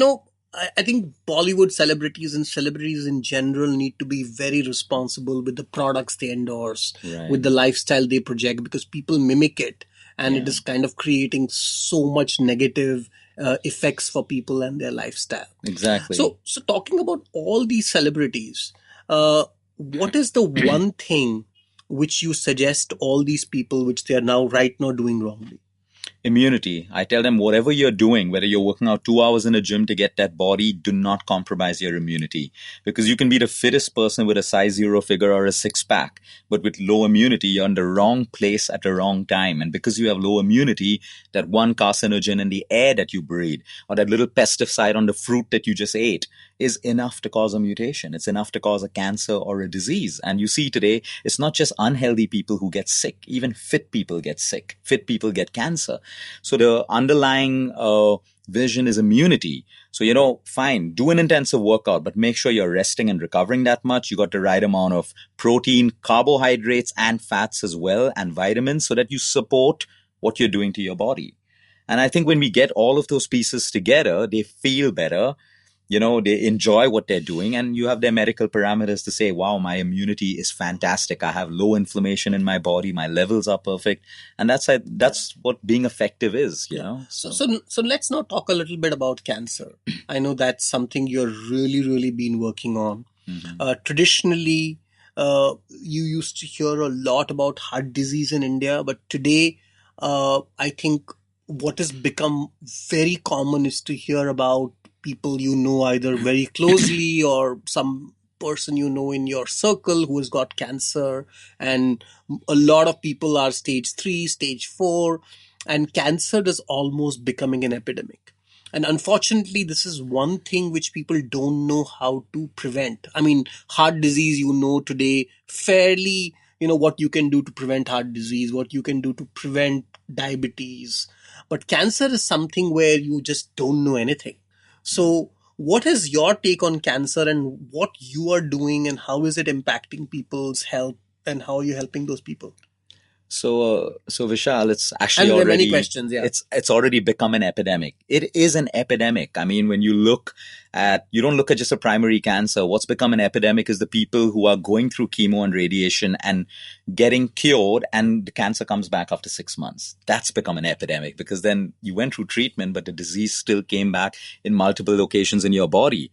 I think Bollywood celebrities and celebrities in general need to be very responsible with the products they endorse,
Right.
with the lifestyle they project, because people mimic it, and it
Yeah.
is kind of creating so much negative effects for people and their lifestyle.
Exactly.
So talking about all these celebrities, what is the one thing which you suggest all these people which they are now right now doing wrongly?
Immunity. I tell them whatever you're doing, whether you're working out 2 hours in a gym to get that body, do not compromise your immunity. Because you can be the fittest person with a size 0 figure or a six pack, but with low immunity, you're in the wrong place at the wrong time. And because you have low immunity, that one carcinogen in the air that you breathe, or that little pesticide on the fruit that you just ate, is enough to cause a mutation. It's enough to cause a cancer or a disease. And you see today, it's not just unhealthy people who get sick. Even fit people get sick. Fit people get cancer. So the underlying vision is immunity. So, fine, do an intensive workout, but make sure you're resting and recovering that much. You got the right amount of protein, carbohydrates, and fats as well, and vitamins, so that you support what you're doing to your body. And I think when we get all of those pieces together, they feel better. They enjoy what they're doing, and you have their medical parameters to say, wow, my immunity is fantastic. I have low inflammation in my body. My levels are perfect. And that's what being effective is, you know?
So let's now talk a little bit about cancer. I know that's something you're really, really been working on. Traditionally, you used to hear a lot about heart disease in India, but today, I think what has become very common is to hear about people either very closely or some person in your circle who has got cancer, and a lot of people are stage 3, stage 4, and cancer is almost becoming an epidemic. And unfortunately, this is one thing which people don't know how to prevent. I mean, heart disease, today fairly, what you can do to prevent heart disease, what you can do to prevent diabetes. But cancer is something where you just don't know anything. So what is your take on cancer, and what you are doing, and how is it impacting people's health, and how are you helping those people?
So Vishal, it's actually
And there are
already
many questions, yeah.
It's already become an epidemic. It is an epidemic. I mean, when you don't look at just a primary cancer. What's become an epidemic is the people who are going through chemo and radiation and getting cured, and the cancer comes back after 6 months. That's become an epidemic, because then you went through treatment, but the disease still came back in multiple locations in your body.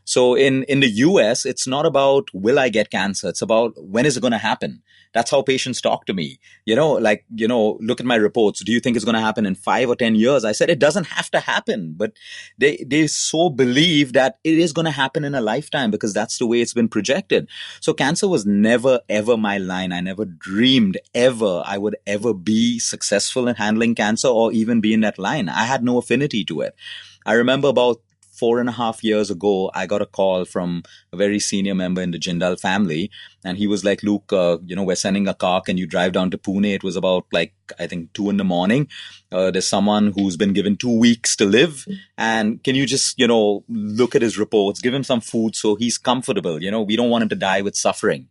So in the US, it's not about will I get cancer? It's about when is it going to happen? That's how patients talk to me. Look at my reports. Do you think it's going to happen in 5 or 10 years? I said, it doesn't have to happen, but they so believe that it is going to happen in a lifetime, because that's the way it's been projected. So cancer was never, ever my line. I never dreamed ever I would ever be successful in handling cancer or even be in that line. I had no affinity to it. I remember about 4.5 years ago, I got a call from a very senior member in the Jindal family. And he was like, Luke, we're sending a car. Can you drive down to Pune? It was about I think 2 a.m. There's someone who's been given 2 weeks to live. And can you just, look at his reports, give him some food so he's comfortable. We don't want him to die with suffering.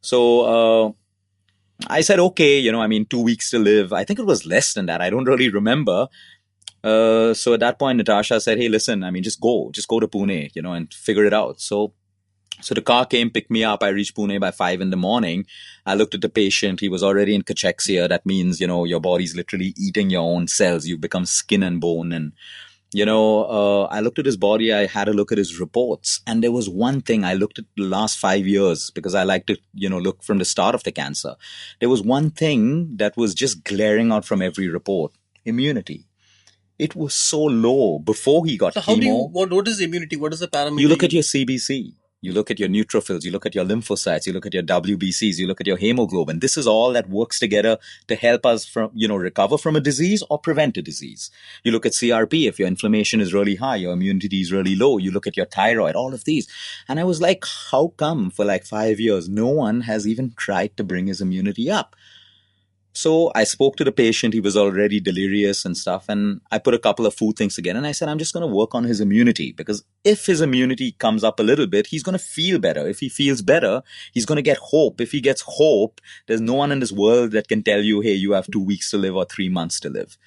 So I said, okay, 2 weeks to live. I think it was less than that. I don't really remember. So at that point, Natasha said, hey, listen, just go to Pune, and figure it out. So the car came, picked me up. I reached Pune by 5 a.m. I looked at the patient. He was already in cachexia. That means, your body's literally eating your own cells. You become skin and bone. And, I looked at his body. I had a look at his reports. And there was one thing. I looked at the last 5 years, because I like to, look from the start of the cancer. There was one thing that was just glaring out from every report: immunity. It was so low before he got chemo.
What is immunity? What is the parameter?
You look at your CBC, you look at your neutrophils, you look at your lymphocytes, you look at your WBCs, you look at your hemoglobin. This is all that works together to help us from, recover from a disease or prevent a disease. You look at CRP. If your inflammation is really high, your immunity is really low. You look at your thyroid, all of these. And I was like, how come for 5 years, no one has even tried to bring his immunity up? So I spoke to the patient. He was already delirious and stuff. And I put a couple of food things together. And I said, I'm just going to work on his immunity, because if his immunity comes up a little bit, he's going to feel better. If he feels better, he's going to get hope. If he gets hope, there's no one in this world that can tell you, hey, you have 2 weeks to live or 3 months to live.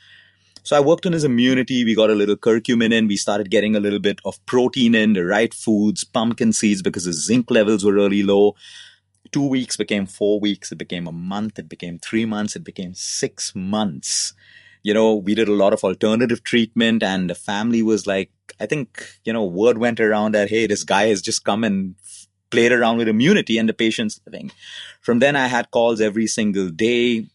So I worked on his immunity. We got a little curcumin in. We started getting a little bit of protein in, the right foods, pumpkin seeds, because his zinc levels were really low. 2 weeks became 4 weeks. It became a month. It became 3 months. It became 6 months. We did a lot of alternative treatment, and the family was like, I think, word went around that, hey, this guy has just come and played around with immunity, and the patient's living. From then I had calls every single day,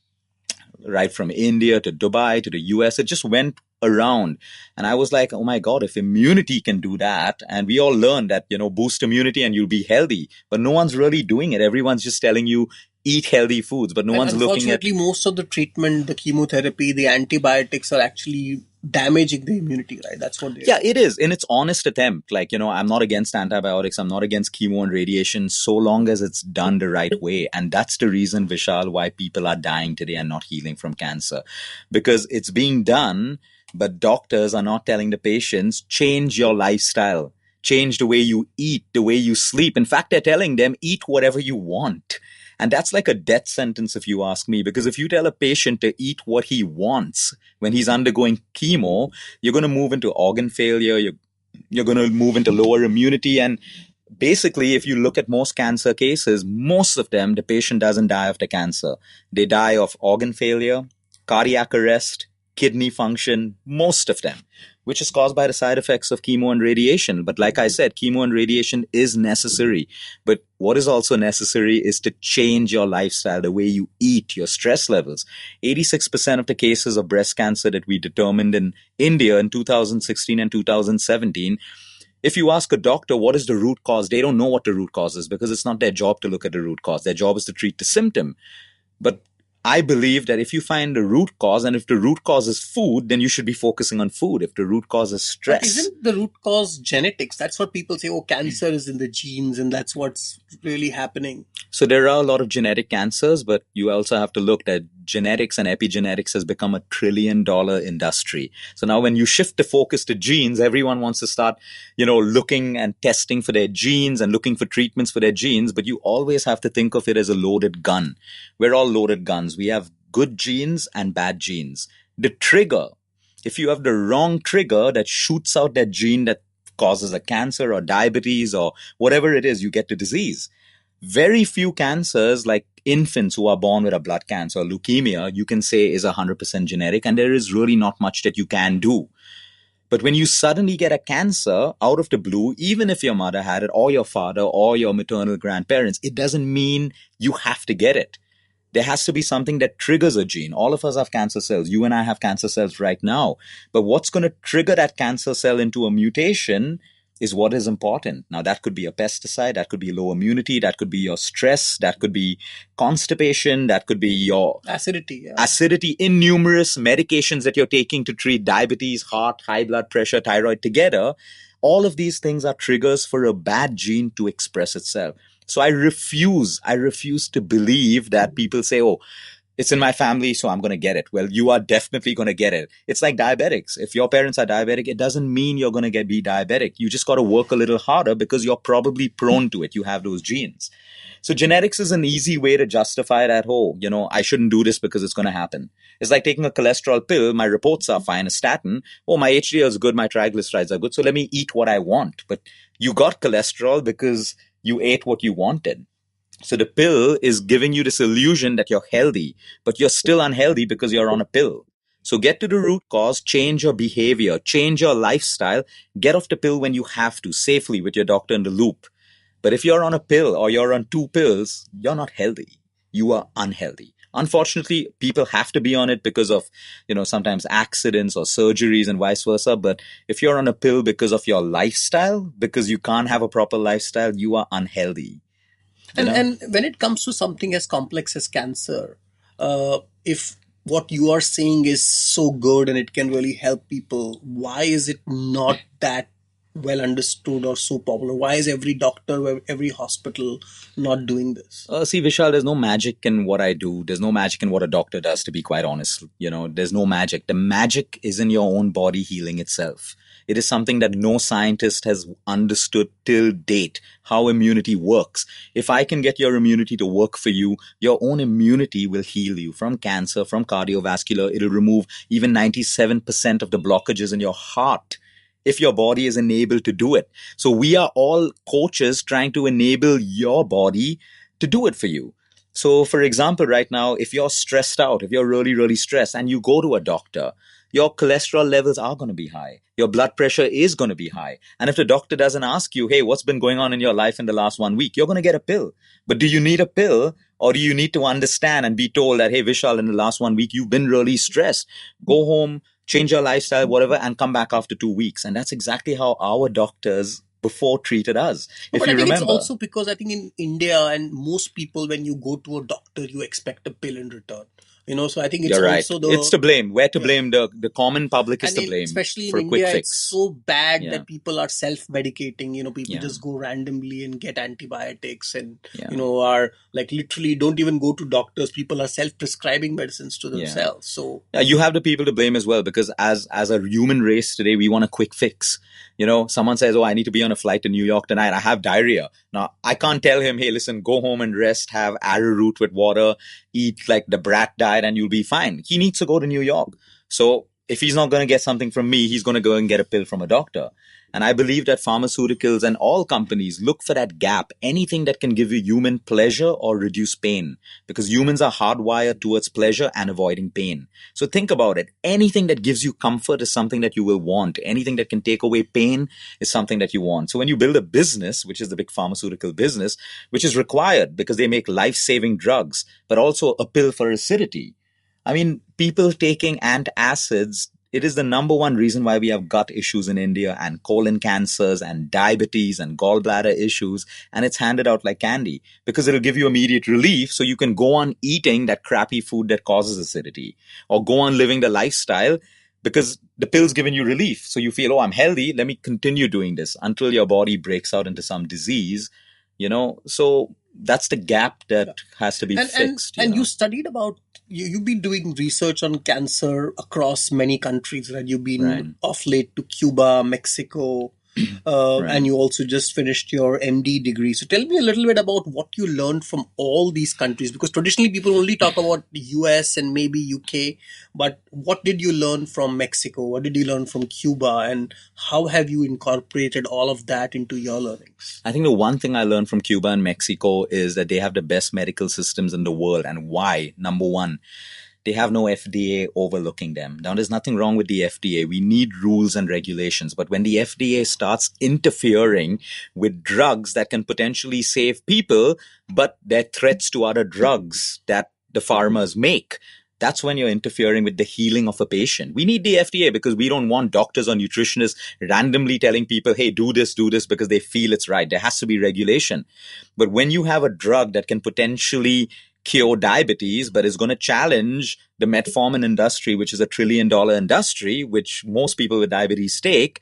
right from India to Dubai to the US. It just went around. And I was like, oh my God, if immunity can do that, and we all learned that, boost immunity and you'll be healthy, but no one's really doing it. Everyone's just telling you, eat healthy foods, but no one's looking at...
Unfortunately, most of the treatment, the chemotherapy, the antibiotics are actually damaging the immunity, right? That's what they
Yeah, it is. In its honest attempt, I'm not against antibiotics. I'm not against chemo and radiation, so long as it's done the right way. And that's the reason, Vishal, why people are dying today and not healing from cancer. Because it's being done, but doctors are not telling the patients, change your lifestyle, change the way you eat, the way you sleep. In fact, they're telling them, eat whatever you want. And that's like a death sentence, if you ask me, because if you tell a patient to eat what he wants when he's undergoing chemo, you're going to move into organ failure. You're going to move into lower immunity. And basically, if you look at most cancer cases, most of them, the patient doesn't die of the cancer. They die of organ failure, cardiac arrest, kidney function, most of them, which is caused by the side effects of chemo and radiation. But like I said, chemo and radiation is necessary. But what is also necessary is to change your lifestyle, the way you eat, your stress levels. 86% of the cases of breast cancer that we determined in India in 2016 and 2017, if you ask a doctor what is the root cause, they don't know what the root cause is, because it's not their job to look at the root cause. Their job is to treat the symptom. But I believe that if you find the root cause, and if the root cause is food, then you should be focusing on food. If the root cause is stress.
But isn't the root cause genetics? That's what people say, cancer is in the genes and that's what's really happening.
So there are a lot of genetic cancers, but you also have to look that genetics and epigenetics has become a $1 trillion industry. So now when you shift the focus to genes, everyone wants to start, looking and testing for their genes and looking for treatments for their genes. But you always have to think of it as a loaded gun. We're all loaded guns. We have good genes and bad genes. The trigger, if you have the wrong trigger that shoots out that gene that causes a cancer or diabetes or whatever it is, you get the disease. Very few cancers, like infants who are born with a blood cancer or leukemia, you can say is 100% genetic, and there is really not much that you can do. But when you suddenly get a cancer out of the blue, even if your mother had it or your father or your maternal grandparents, it doesn't mean you have to get it. There has to be something that triggers a gene. All of us have cancer cells. You and I have cancer cells right now. But what's going to trigger that cancer cell into a mutation is what is important. Now, that could be a pesticide, that could be low immunity, that could be your stress, that could be constipation, that could be your acidity in numerous medications that you're taking to treat diabetes, heart, high blood pressure, thyroid together. All of these things are triggers for a bad gene to express itself. So I refuse to believe that people say, it's in my family, so I'm going to get it. Well, you are definitely going to get it. It's like diabetics. If your parents are diabetic, it doesn't mean you're going to be diabetic. You just got to work a little harder because you're probably prone to it. You have those genes. So genetics is an easy way to justify that I shouldn't do this because it's going to happen. It's like taking a cholesterol pill. My reports are fine, a statin. My HDL is good, my triglycerides are good, so let me eat what I want. But you got cholesterol because you ate what you wanted. So the pill is giving you this illusion that you're healthy, but you're still unhealthy because you're on a pill. So get to the root cause, change your behavior, change your lifestyle, get off the pill when you have to, safely with your doctor in the loop. But if you're on a pill or you're on 2 pills, you're not healthy. You are unhealthy. Unfortunately, people have to be on it because of, sometimes accidents or surgeries and vice versa. But if you're on a pill because of your lifestyle, because you can't have a proper lifestyle, you are unhealthy.
And when it comes to something as complex as cancer, if what you are saying is so good and it can really help people, why is it not that well understood or so popular? Why is every doctor, every hospital not doing this?
See, Vishal, there's no magic in what I do. There's no magic in what a doctor does, to be quite honest. There's no magic. The magic is in your own body healing itself. It is something that no scientist has understood till date, how immunity works. If I can get your immunity to work for you, your own immunity will heal you from cancer, from cardiovascular. It'll remove even 97% of the blockages in your heart if your body is enabled to do it. So we are all coaches trying to enable your body to do it for you. So for example, right now, if you're stressed out, if you're really, really stressed and you go to a doctor, your cholesterol levels are going to be high. Your blood pressure is going to be high. And if the doctor doesn't ask you, hey, what's been going on in your life in the last 1 week, you're going to get a pill. But do you need a pill, or do you need to understand and be told that, hey, Vishal, in the last 1 week, you've been really stressed. Go home, change your lifestyle, whatever, and come back after 2 weeks. And that's exactly how our doctors before treated us.
No,
if
but
you
I think
remember.
it's also because I think in India and most people, when you go to a doctor, you expect a pill in return. So I think it's
You're right.
also
It's to blame. Where to blame? The common public is
and
to blame
especially
for
in
a quick
India,
fix.
it's so bad
Yeah.
that people are self-medicating. People
Yeah.
just go randomly and get antibiotics and,
Yeah.
are like literally don't even go to doctors. People are self-prescribing medicines to themselves. So
Yeah, you have the people to blame as well, because as a human race today, we want a quick fix. Someone says, oh, I need to be on a flight to New York tonight. I have diarrhea. Now, I can't tell him, hey, listen, go home and rest, have arrowroot with water, eat like the brat diet, and you'll be fine. He needs to go to New York. So if he's not going to get something from me, he's going to go and get a pill from a doctor. And I believe that pharmaceuticals and all companies look for that gap, anything that can give you human pleasure or reduce pain, because humans are hardwired towards pleasure and avoiding pain. So think about it. Anything that gives you comfort is something that you will want. Anything that can take away pain is something that you want. So when you build a business, which is the big pharmaceutical business, which is required because they make life-saving drugs, but also a pill for acidity. I mean, people taking antacids, it is the number one reason why we have gut issues in India and colon cancers and diabetes and gallbladder issues. And it's handed out like candy because it'll give you immediate relief. So you can go on eating that crappy food that causes acidity, or go on living the lifestyle because the pill's giving you relief. So you feel, oh, I'm healthy. Let me continue doing this until your body breaks out into some disease, So that's the gap that has to be fixed.
And you studied about, you've been doing research on cancer across many countries, right? You've been off late to Cuba, Mexico, and you also just finished your MD degree. So tell me a little bit about what you learned from all these countries, because traditionally people only talk about the US and maybe UK, but what did you learn from Mexico? What did you learn from Cuba? And how have you incorporated all of that into your learnings?
I think the one thing I learned from Cuba and Mexico is that they have the best medical systems in the world. And why? Number one, they have no FDA overlooking them. Now, there's nothing wrong with the FDA. We need rules and regulations. But when the FDA starts interfering with drugs that can potentially save people, but they're threats to other drugs that the farmers make, that's when you're interfering with the healing of a patient. We need the FDA because we don't want doctors or nutritionists randomly telling people, hey, do this because they feel it's right. There has to be regulation. But when you have a drug that can potentially cure diabetes, but is going to challenge the metformin industry, which is $1 trillion industry, which most people with diabetes take,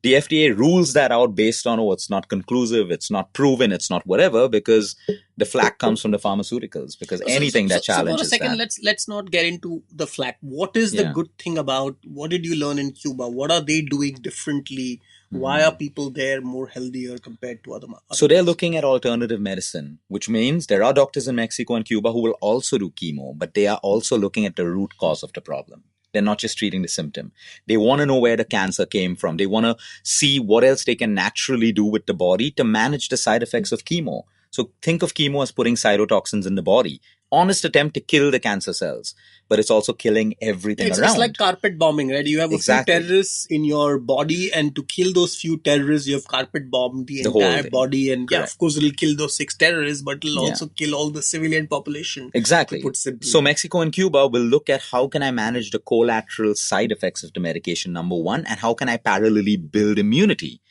the FDA rules that out based on, oh, it's not conclusive, it's not proven, it's not whatever, because the flack comes from the pharmaceuticals, because anything that challenges
so for a second,
that.
let's not get into the flack. What is the good thing about, what did you learn in Cuba? What are they doing differently? Why are people there more healthier compared to other?
So they're looking at alternative medicine, which means there are doctors in Mexico and Cuba who will also do chemo, but they are also looking at the root cause of the problem. They're not just treating the symptom. They want to know where the cancer came from. They want to see what else they can naturally do with the body to manage the side effects of chemo. So think of chemo as putting cytotoxins in the body. Honest attempt to kill the cancer cells, but it's also killing everything around.
It's like carpet bombing, right? You have a few terrorists in your body, and to kill those few terrorists, you have carpet bombed the entire body. And of course, it'll kill those 6 terrorists, but it'll also kill all the civilian population.
Exactly. So Mexico and Cuba will look at how can I manage the collateral side effects of the medication, number one, and how can I parallelly build immunity.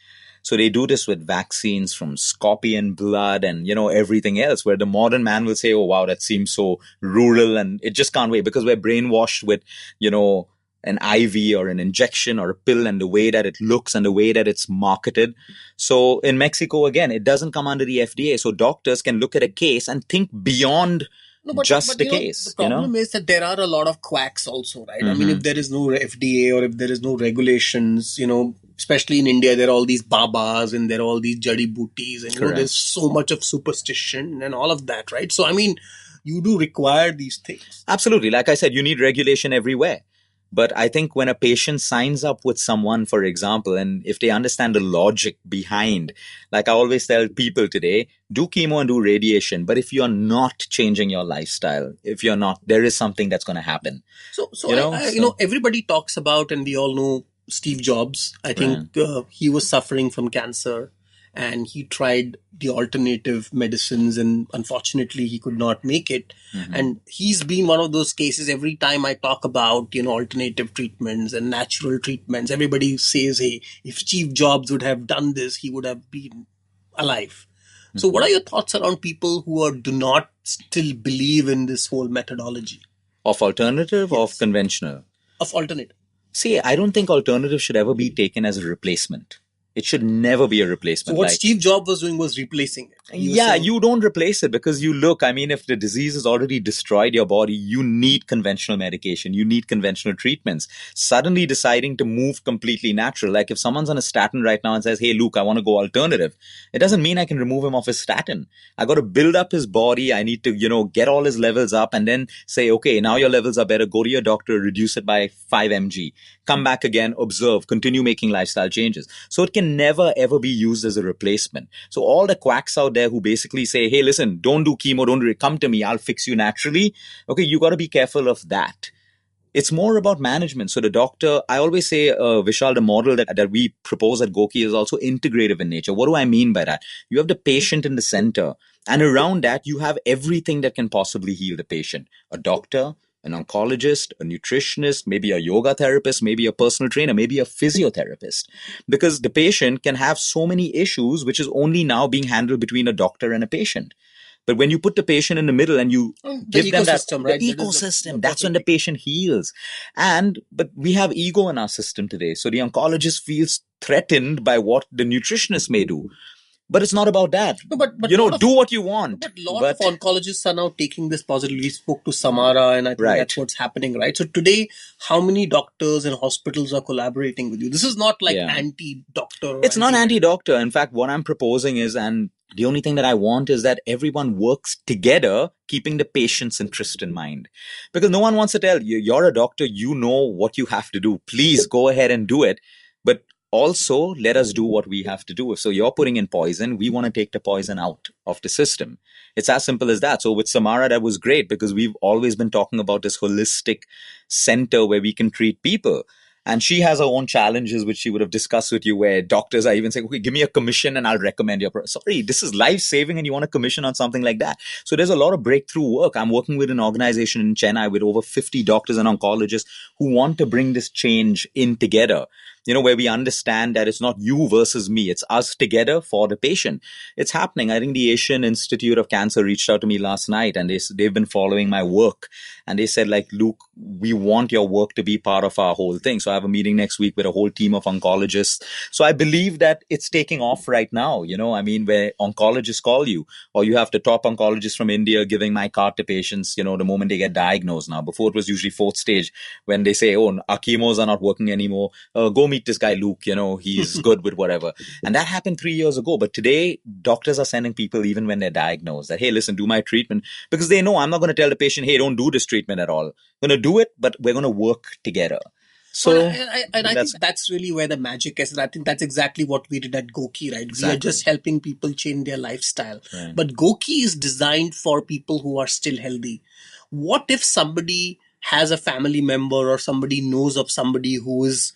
So they do this with vaccines from scorpion blood and, everything else, where the modern man will say, oh, wow, that seems so rural, and it just can't wait because we're brainwashed with, an IV or an injection or a pill and the way that it looks and the way that it's marketed. So in Mexico, again, it doesn't come under the FDA. So doctors can look at a case and think beyond the case.
The problem is that there are a lot of quacks also, right? I mean, if there is no FDA or if there is no regulations, especially in India, there are all these babas and there are all these jadi booties, and
Correct.
there's so much of superstition and all of that, right? So, I mean, you do require these things.
Absolutely. Like I said, you need regulation everywhere. But I think when a patient signs up with someone, for example, and if they understand the logic behind, like I always tell people today, do chemo and do radiation. But if you're not changing your lifestyle, if you're not, there is something that's going to happen.
So,
So-
everybody talks about, and we all know Steve Jobs. I think he was suffering from cancer, and he tried the alternative medicines, and unfortunately he could not make it. And he's been one of those cases. Every time I talk about, alternative treatments and natural treatments, everybody says, hey, if Steve Jobs would have done this, he would have been alive. So what are your thoughts around people who do not still believe in this whole methodology
Of alternative or of conventional?
of alternative?
See, I don't think alternative should ever be taken as a replacement. It should never be a
So
replacement.
what Steve Jobs was doing was replacing it. He was
Yeah,
saying-
you don't replace it because you look, I mean, if the disease has already destroyed your body, you need conventional medication, you need conventional treatments. Suddenly deciding to move completely natural, like if someone's on a statin right now and says, hey, Luke, I want to go alternative, it doesn't mean I can remove him off his statin. I got to build up his body. I need to, get all his levels up and then say, okay, now your levels are better. Go to your doctor, reduce it by 5 mg. Come back again, observe, continue making lifestyle changes. So it can never, ever be used as a replacement. So all the quacks out there who basically say, hey, listen, don't do chemo, don't do it, come to me, I'll fix you naturally. Okay, you got to be careful of that. It's more about management. So the doctor, I always say, Vishal, the model that we propose at Goki is also integrative in nature. What do I mean by that? You have the patient in the center, and around that, you have everything that can possibly heal the patient. A doctor, an oncologist, a nutritionist, maybe a yoga therapist, maybe a personal trainer, maybe a physiotherapist. Because the patient can have so many issues, which is only now being handled between a doctor and a patient. But when you put the patient in the middle and you give them that,
ecosystem, right?
the
That is the
ecosystem, that's when the patient heals. But we have ego in our system today. So the oncologist feels threatened by what the nutritionist may do. But it's not about that.
No, but
do what you want.
But a lot of oncologists are now taking this positively. We spoke to Samara, and I think
Right.
that's what's happening, right? So today, how many doctors and hospitals are collaborating with you? This is not like
Yeah.
anti-doctor. or
It's not
anti-
anti-doctor. In fact, what I'm proposing is, and the only thing that I want is that everyone works together, keeping the patient's interest in mind. Because no one wants to tell you, you're a doctor, you know what you have to do. Please go ahead and do it. But also, let us do what we have to do. So you're putting in poison. We want to take the poison out of the system. It's as simple as that. So with Samara, that was great because we've always been talking about this holistic center where we can treat people. And she has her own challenges, which she would have discussed with you, where doctors are even saying, okay, give me a commission and I'll recommend your product. Sorry, this is life-saving and you want a commission on something like that. So there's a lot of breakthrough work. I'm working with an organization in Chennai with over 50 doctors and oncologists who want to bring this change in together. Where we understand that it's not you versus me. It's us together for the patient. It's happening. I think the Asian Institute of Cancer reached out to me last night and they've been following my work. And they said, like, Luke, we want your work to be part of our whole thing. So I have a meeting next week with a whole team of oncologists. So I believe that it's taking off right now, where oncologists call you, or you have the top oncologist from India giving my card to patients, the moment they get diagnosed now. Before it was usually fourth stage when they say, oh, our chemos are not working anymore. Go meet this guy, Luke, he's good with whatever. And that happened 3 years ago. But today, doctors are sending people even when they're diagnosed that, hey, listen, do my treatment. Because they know I'm not going to tell the patient, hey, don't do this treatment at all. I'm going to do it, but we're going to work together. So
I think that's really where the magic is. And I think that's exactly what we did at Goki, right?
Exactly.
We are just helping people change their lifestyle.
Right.
But Goki is designed for people who are still healthy. What if somebody has a family member or somebody knows of somebody who is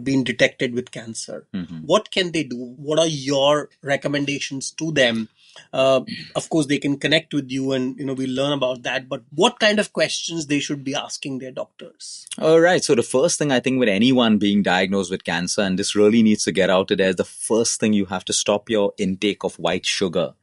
been detected with cancer? What can they do? What are your recommendations to them? Of course, they can connect with you and, we'll learn about that. But what kind of questions they should be asking their doctors?
All right. So the first thing I think with anyone being diagnosed with cancer, and this really needs to get out there, the first thing you have to stop your intake of white sugar.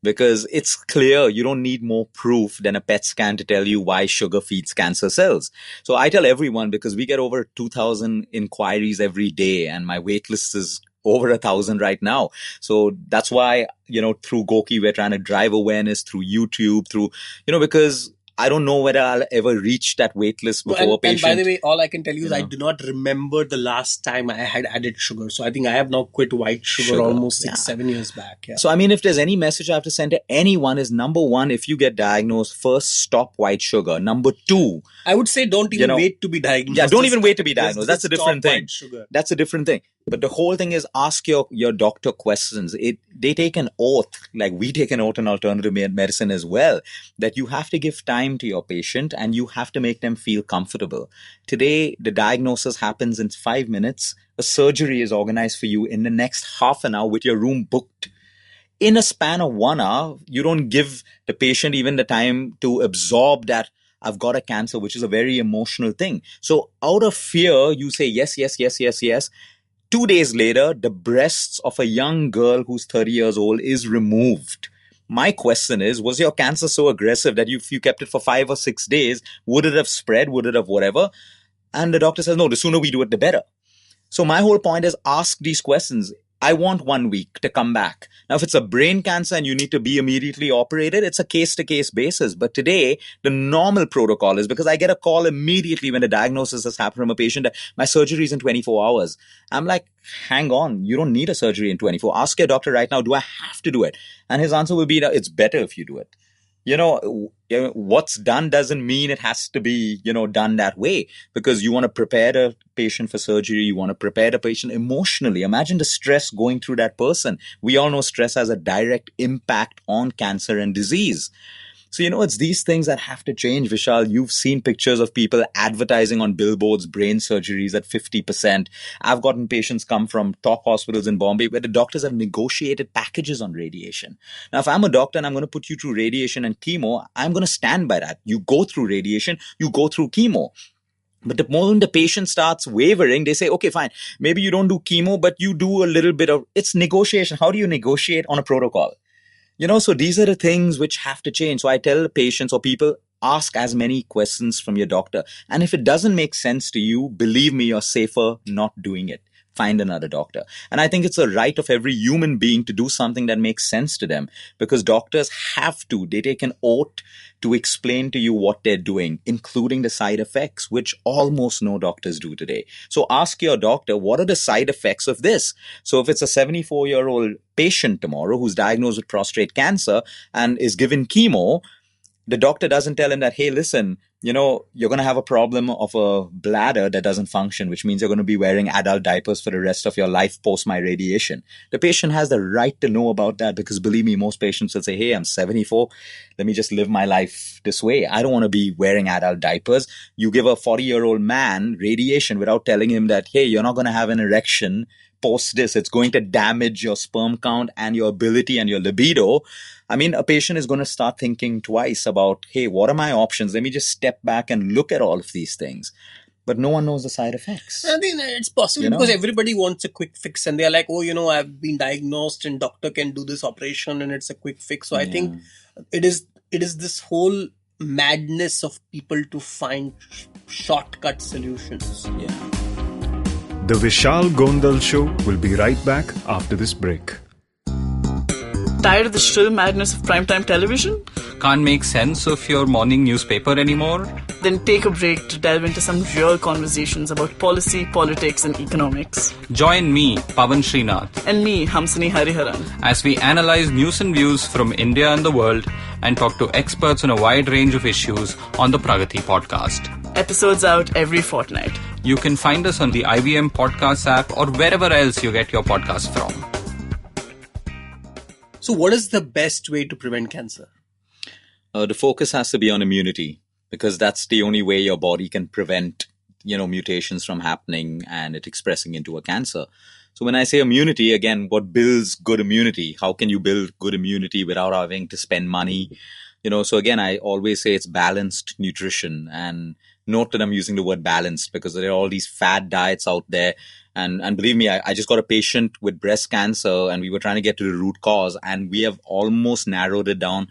Because it's clear you don't need more proof than a PET scan to tell you why sugar feeds cancer cells. So I tell everyone, because we get over 2,000 inquiries every day and my wait list is over 1,000 right now. So that's why, through Goki, we're trying to drive awareness through YouTube, because I don't know whether I'll ever reach that wait list before a patient.
And by the way, all I can tell you is
You
I
know.
do not remember the last time I had added sugar. So I think I have now quit white sugar,
Sugar,
almost
yeah.
6-7 years back. Yeah.
So, I mean, if there's any message I have to send to anyone is, number one, if you get diagnosed, first stop white sugar. Number two,
I would say don't even wait to be diagnosed.
yeah, don't
Just-
even wait to be diagnosed. That's a
just
different
stop
thing.
white sugar.
That's a different thing. But the whole thing is ask your doctor questions. They take an oath, like we take an oath in alternative medicine as well, that you have to give time to your patient and you have to make them feel comfortable. Today, the diagnosis happens in 5 minutes. A surgery is organized for you in the next half an hour with your room booked. In a span of 1 hour, you don't give the patient even the time to absorb that I've got a cancer, which is a very emotional thing. So out of fear, you say yes, yes, yes, yes, yes. 2 days later, the breasts of a young girl who's 30 years old is removed. My question is, was your cancer so aggressive that if you kept it for 5 or 6 days, would it have spread? Would it have whatever? And the doctor says, no, the sooner we do it, the better. So my whole point is ask these questions. I want 1 week to come back. Now, if it's a brain cancer and you need to be immediately operated, it's a case-to-case basis. But today, the normal protocol is, because I get a call immediately when the diagnosis has happened from a patient that my surgery is in 24 hours. I'm like, hang on, you don't need a surgery in 24. Ask your doctor right now, do I have to do it? And his answer will be, it's better if you do it. What's done doesn't mean it has to be, done that way, because you want to prepare the patient for surgery. You want to prepare the patient emotionally. Imagine the stress going through that person. We all know stress has a direct impact on cancer and disease. So, it's these things that have to change, Vishal. You've seen pictures of people advertising on billboards, brain surgeries at 50%. I've gotten patients come from top hospitals in Bombay where the doctors have negotiated packages on radiation. Now, if I'm a doctor and I'm going to put you through radiation and chemo, I'm going to stand by that. You go through radiation, you go through chemo. But the moment the patient starts wavering, they say, okay, fine, maybe you don't do chemo, but you do a little bit of, it's negotiation. How do you negotiate on a protocol? So these are the things which have to change. So I tell patients or people, ask as many questions from your doctor. And if it doesn't make sense to you, believe me, you're safer not doing it. Find another doctor. And I think it's a right of every human being to do something that makes sense to them, because doctors have to. They take an oath to explain to you what they're doing, including the side effects, which almost no doctors do today. So ask your doctor, what are the side effects of this? So if it's a 74-year-old patient tomorrow who's diagnosed with prostate cancer and is given chemo, the doctor doesn't tell him that, hey, listen, you're going to have a problem of a bladder that doesn't function, which means you're going to be wearing adult diapers for the rest of your life post my radiation. The patient has the right to know about that, because believe me, most patients will say, hey, I'm 74. Let me just live my life this way. I don't want to be wearing adult diapers. You give a 40-year-old man radiation without telling him that, hey, you're not going to have an erection post this. It's going to damage your sperm count and your ability and your libido. I mean, a patient is going to start thinking twice about, hey, what are my options? Let me just step back and look at all of these things. But no one knows the side effects.
I think it's possible because everybody wants a quick fix, and they're like, oh, I've been diagnosed and doctor can do this operation and it's a quick fix. So I think it is this whole madness of people to find shortcut solutions.
Yeah.
The Vishal Gondal Show will be right back after this break.
Tired of the shrill madness of primetime television?
Can't make sense of your morning newspaper anymore?
Then take a break to delve into some real conversations about policy, politics and economics.
Join me, Pavan Srinath,
And me, Hamsini Hariharan,
as we analyze news and views from India and the world and talk to experts on a wide range of issues on the Pragati podcast.
Episodes out every fortnight.
You can find us on the IVM Podcast app or wherever else you get your podcasts from.
So what is the best way to prevent cancer?
The focus has to be on immunity, because that's the only way your body can prevent, mutations from happening and it expressing into a cancer. So when I say immunity, again, what builds good immunity? How can you build good immunity without having to spend money? So again, I always say it's balanced nutrition. And note that I'm using the word balanced because there are all these fad diets out there. And believe me, I just got a patient with breast cancer and we were trying to get to the root cause, and we have almost narrowed it down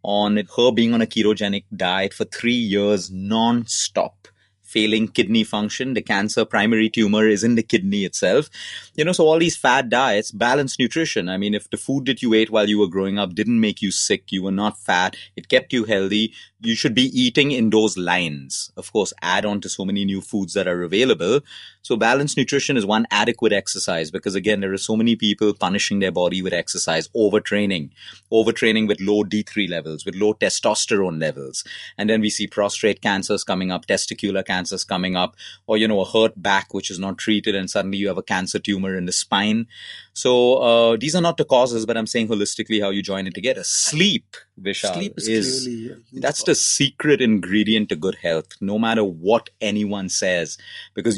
on her being on a ketogenic diet for 3 years non-stop. failing kidney function. The cancer primary tumor is in the kidney itself. So all these fad diets, balanced nutrition. I mean, if the food that you ate while you were growing up didn't make you sick, you were not fat, it kept you healthy, you should be eating in those lines. Of course, add on to so many new foods that are available. So balanced nutrition is one. Adequate exercise, because again, there are so many people punishing their body with exercise, overtraining with low D3 levels, with low testosterone levels. And then we see prostate cancers coming up, testicular cancers coming up, or, a hurt back, which is not treated, and suddenly you have a cancer tumor in the spine. So these are not the causes, but I'm saying holistically how you join it together. Sleep, Vishal,
Sleep is clearly
that's the secret ingredient to good health, no matter what anyone says. Because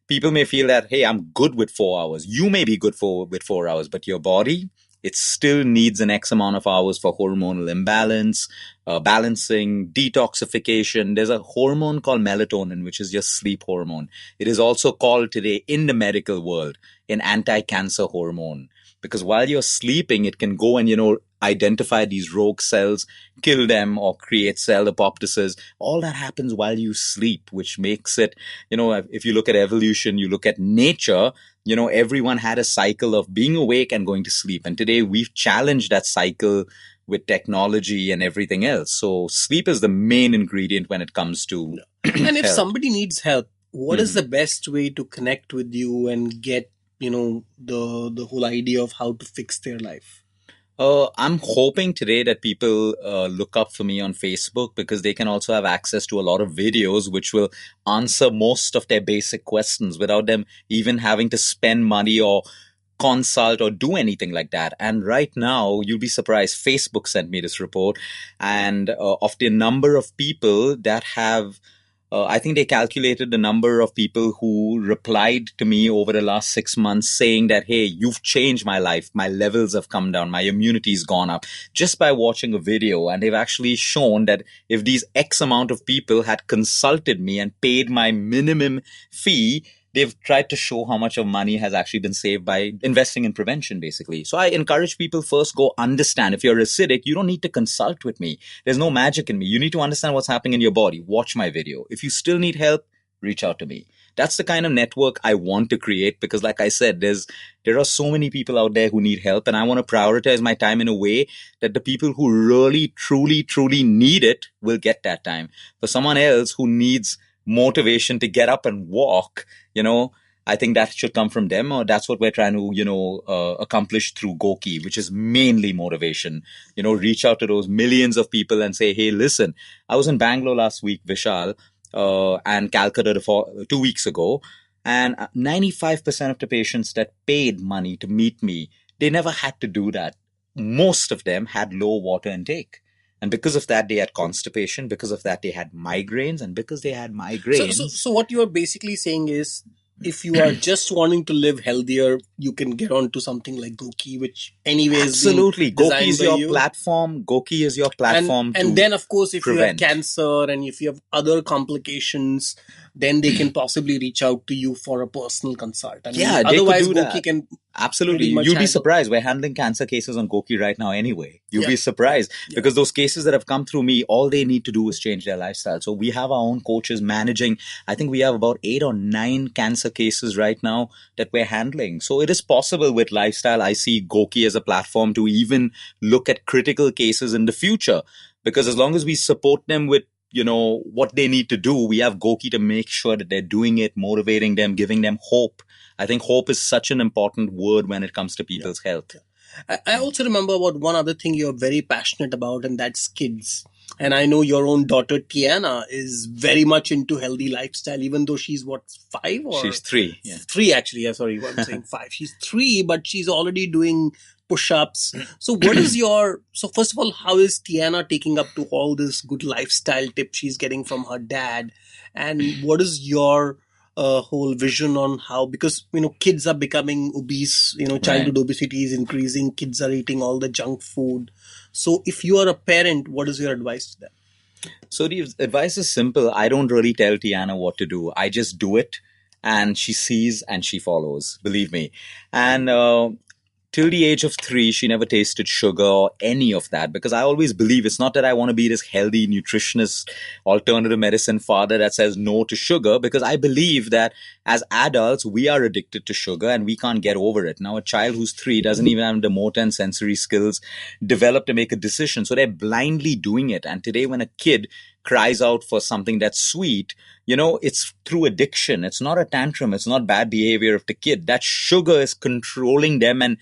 people may feel that, hey, I'm good with 4 hours. You may be good with 4 hours, but your body, it still needs an X amount of hours for hormonal imbalance, balancing, detoxification. There's a hormone called melatonin, which is your sleep hormone. It is also called today in the medical world an anti-cancer hormone. Because while you're sleeping, it can go and, identify these rogue cells, kill them, or create cell apoptosis. All that happens while you sleep, which makes it, if you look at evolution, you look at nature, everyone had a cycle of being awake and going to sleep. And today we've challenged that cycle with technology and everything else. So sleep is the main ingredient when it comes to
And if
health.
somebody needs help, what is the best way to connect with you and get, the whole idea of how to fix their life?
I'm hoping today that people look up for me on Facebook, because they can also have access to a lot of videos which will answer most of their basic questions without them even having to spend money or consult or do anything like that. And right now, you'll be surprised, Facebook sent me this report, and of the number of people that have I think they calculated the number of people who replied to me over the last 6 months saying that, hey, you've changed my life. My levels have come down. My immunity's gone up just by watching a video. And they've actually shown that if these X amount of people had consulted me and paid my minimum fee, they've tried to show how much of money has actually been saved by investing in prevention, basically. So I encourage people, first go understand. If you're acidic, you don't need to consult with me. There's no magic in me. You need to understand what's happening in your body. Watch my video. If you still need help, reach out to me. That's the kind of network I want to create, because like I said, there are so many people out there who need help, and I want to prioritize my time in a way that the people who really, truly, truly need it will get that time. For someone else who needs motivation to get up and walk, I think that should come from them, or that's what we're trying to, accomplish through Goki, which is mainly motivation. Reach out to those millions of people and say, hey, listen, I was in Bangalore last week, Vishal, and Calcutta 2 weeks ago, and 95% of the patients that paid money to meet me, they never had to do that. Most of them had low water intake. And because of that, they had constipation. Because of that, they had migraines. And because they had migraines...
So what you are basically saying is, if you are just wanting to live healthier, you can get onto something like Goki, which anyways...
Absolutely. Goki is your platform. Goki is your platform
and then, of course, if
prevent.
you have cancer and if you have other complications, then they can possibly reach out to you for a personal consult. Otherwise, Goki can...
Absolutely. You'd be surprised. We're handling cancer cases on Goki right now anyway. You'll be surprised because those cases that have come through me, all they need to do is change their lifestyle. So we have our own coaches managing. I think we have about 8 or 9 cancer cases right now that we're handling. So it is possible with lifestyle. I see Goki as a platform to even look at critical cases in the future, because as long as we support them with what they need to do, we have Goki to make sure that they're doing it, motivating them, giving them hope. I think hope is such an important word when it comes to people's health.
I also remember about one other thing you're very passionate about, and that's kids. And I know your own daughter, Tiana, is very much into healthy lifestyle, even though she's 5? Or
she's 3. Yeah.
3, actually. Yeah, sorry, I'm saying 5. She's 3, but she's already doing push-ups. So first of all, how is Tiana taking up to all this good lifestyle tips she's getting from her dad? And what is your whole vision on how, because kids are becoming obese, childhood obesity is increasing, kids are eating all the junk food. So if you are a parent, what is your advice to them?
So the advice is simple. I don't really tell Tiana what to do. I just do it, and she sees and she follows, believe me. And till the age of 3, she never tasted sugar or any of that, because I always believe it's not that I want to be this healthy, nutritionist, alternative medicine father that says no to sugar, because I believe that as adults, we are addicted to sugar and we can't get over it. Now, a child who's 3 doesn't even have the motor and sensory skills developed to make a decision. So they're blindly doing it. And today, when a kid cries out for something that's sweet, it's through addiction. It's not a tantrum. It's not bad behavior of the kid. That sugar is controlling them and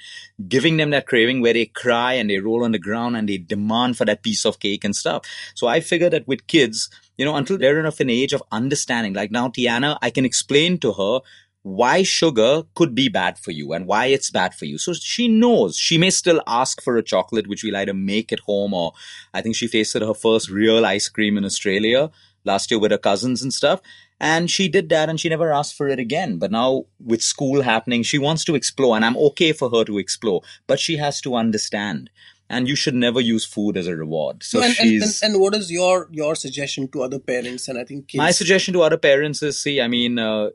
giving them that craving where they cry and they roll on the ground and they demand for that piece of cake and stuff. So I figure that with kids, until they're enough an age of understanding, like now Tiana, I can explain to her why sugar could be bad for you and why it's bad for you. So she knows. She may still ask for a chocolate, which we'll either make at home, or I think she tasted her first real ice cream in Australia last year with her cousins and stuff. And she did that and she never asked for it again. But now with school happening, she wants to explore, and I'm okay for her to explore, but she has to understand. And you should never use food as a reward. So
and what is your suggestion to other parents? And I think kids...
My suggestion to other parents is, again,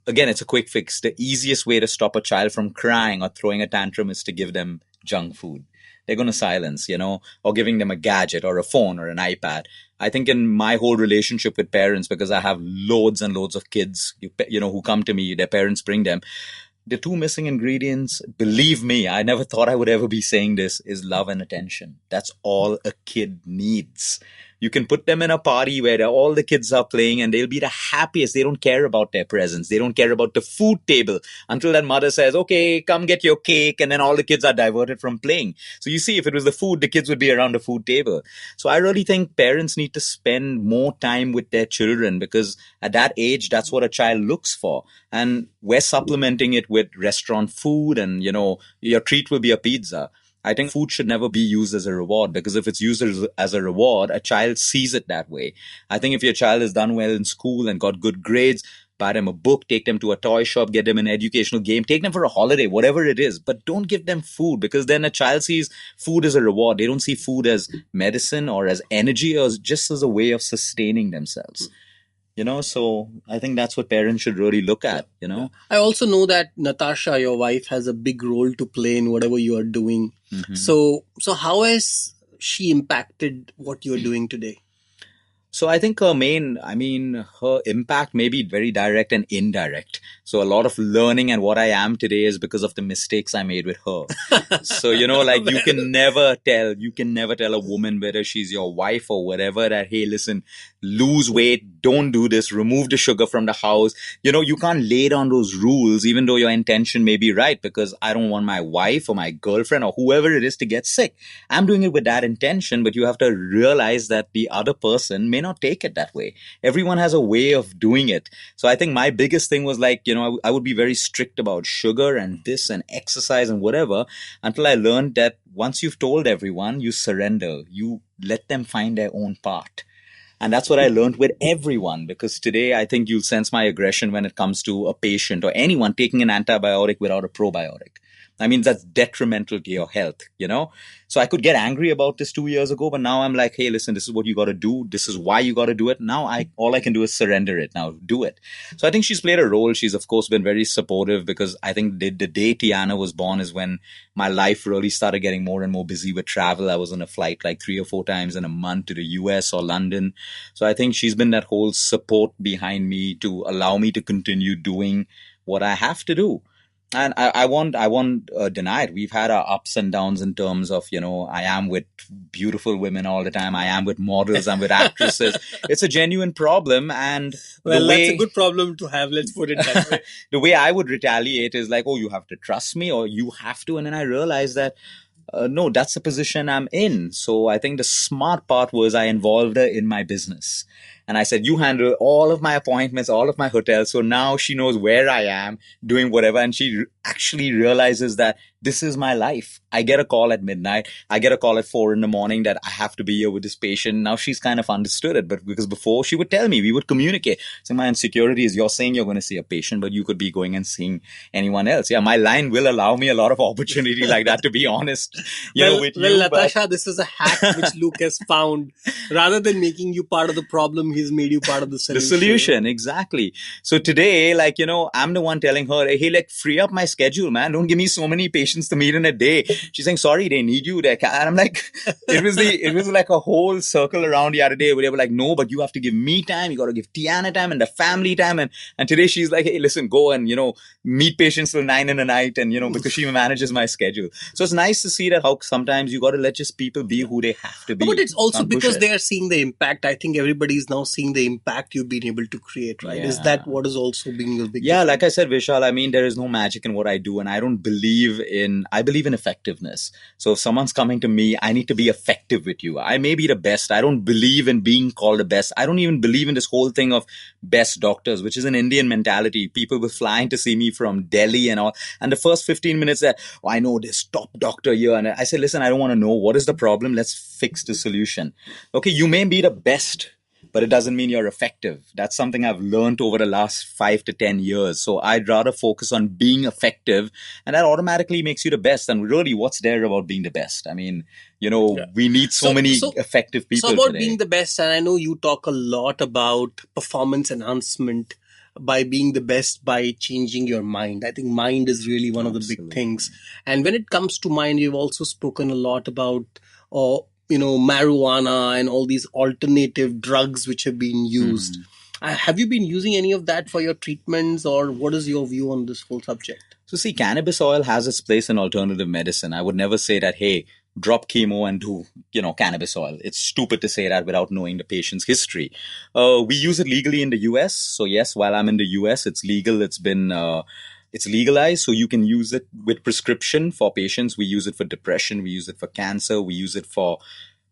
it's a quick fix. The easiest way to stop a child from crying or throwing a tantrum is to give them junk food. They're going to silence, or giving them a gadget or a phone or an iPad. I think in my whole relationship with parents, because I have loads and loads of kids, who come to me, their parents bring them. The 2 missing ingredients, believe me, I never thought I would ever be saying this, is love and attention. That's all a kid needs. You can put them in a party where all the kids are playing and they'll be the happiest. They don't care about their presents. They don't care about the food table until that mother says, okay, come get your cake. And then all the kids are diverted from playing. So you see, if it was the food, the kids would be around the food table. So I really think parents need to spend more time with their children, because at that age, that's what a child looks for. And we're supplementing it with restaurant food and, your treat will be a pizza. I think food should never be used as a reward, because if it's used as a reward, a child sees it that way. I think if your child has done well in school and got good grades, buy them a book, take them to a toy shop, get them an educational game, take them for a holiday, whatever it is. But don't give them food, because then a child sees food as a reward. They don't see food as medicine or as energy or just as a way of sustaining themselves. So I think that's what parents should really look at,
I also know that Natasha, your wife, has a big role to play in whatever you are doing. Mm-hmm. So how has she impacted what you're doing today?
So I think her impact may be very direct and indirect. So a lot of learning and what I am today is because of the mistakes I made with her. So, you can never tell a woman, whether she's your wife or whatever, that, hey, listen, lose weight, don't do this, remove the sugar from the house. You can't lay down those rules, even though your intention may be right, because I don't want my wife or my girlfriend or whoever it is to get sick. I'm doing it with that intention, but you have to realize that the other person may not take it that way. Everyone has a way of doing it. So I think my biggest thing was I would be very strict about sugar and this and exercise and whatever, until I learned that once you've told everyone, you surrender. You let them find their own path. And that's what I learned with everyone, because today I think you'll sense my aggression when it comes to a patient or anyone taking an antibiotic without a probiotic. That's detrimental to your health, So I could get angry about this 2 years ago, but now I'm like, hey, listen, this is what you got to do. This is why you got to do it. Now all I can do is surrender it. Now do it. So I think she's played a role. She's, of course, been very supportive, because I think the day Tiana was born is when my life really started getting more and more busy with travel. I was on a flight like 3 or 4 times in a month to the US or London. So I think she's been that whole support behind me to allow me to continue doing what I have to do. And I won't deny it. We've had our ups and downs in terms of, I am with beautiful women all the time. I am with models. I'm with actresses. It's a genuine problem. And
that's a good problem to have. Let's put it that way.
The way I would retaliate is like, oh, you have to trust me, or you have to. And then I realized that, no, that's the position I'm in. So I think the smart part was I involved her in my business. And I said, you handle all of my appointments, all of my hotels. So now she knows where I am doing whatever. And she actually realizes that this is my life. I get a call at midnight. I get a call at 4 a.m. that I have to be here with this patient. Now she's kind of understood it. But because before she would tell me, we would communicate. So my insecurity is, you're saying you're going to see a patient, but you could be going and seeing anyone else. Yeah, my line will allow me a lot of opportunity like that, to be honest.
Natasha, this is a hack which Luke has found. Rather than making you part of the problem, he's made you part of the
The
solution.
solution, exactly. So today, like, I'm the one telling her, hey, like, free up my schedule, man. Don't give me so many patients to meet in a day. She's saying, sorry, they need you. And I'm like, it was like a whole circle around the other day where they were like, no, but you have to give me time. You got to give Tiana time and the family time. And today she's like, hey, listen, go and, meet patients till 9 in the night. And, because she manages my schedule. So it's nice to see that how sometimes you got to let just people be who they have to be.
But it's also
Can't push
because
it.
they are seeing the impact. I think everybody is now seeing the impact you've been able to create, right? Is
Yeah.
that what is also being your big
Yeah,
difference?
like I said, Vishal, I mean, there is no magic in what I do, and I believe in effectiveness. So if someone's coming to me, I need to be effective with you. I may be the best. I don't believe in being called the best. I don't even believe in this whole thing of best doctors, which is an Indian mentality. People were flying to see me from Delhi and all. And the first 15 minutes that, I know this top doctor here. And I said, listen, I don't want to know. What is the problem? Let's fix the solution. Okay, you may be the best, but it doesn't mean you're effective. That's something I've learned over the last 5 to 10 years. So I'd rather focus on being effective, and that automatically makes you the best. And really, what's there about being the best? I mean, we need so many effective people
So about
today.
being the best, and I know you talk a lot about performance enhancement by being the best by changing your mind. I think mind is really one of the big things. And when it comes to mind, you've also spoken a lot about marijuana and all these alternative drugs which have been used. Have you been using any of that for your treatments, or what is your view on this whole subject?
So see, cannabis oil has its place in alternative medicine. I would never say that, hey, drop chemo and do, cannabis oil. It's stupid to say that without knowing the patient's history. We use it legally in the US. So yes, while I'm in the US, it's legal. It's legalized, so you can use it with prescription for patients. We use it for depression. We use it for cancer. We use it for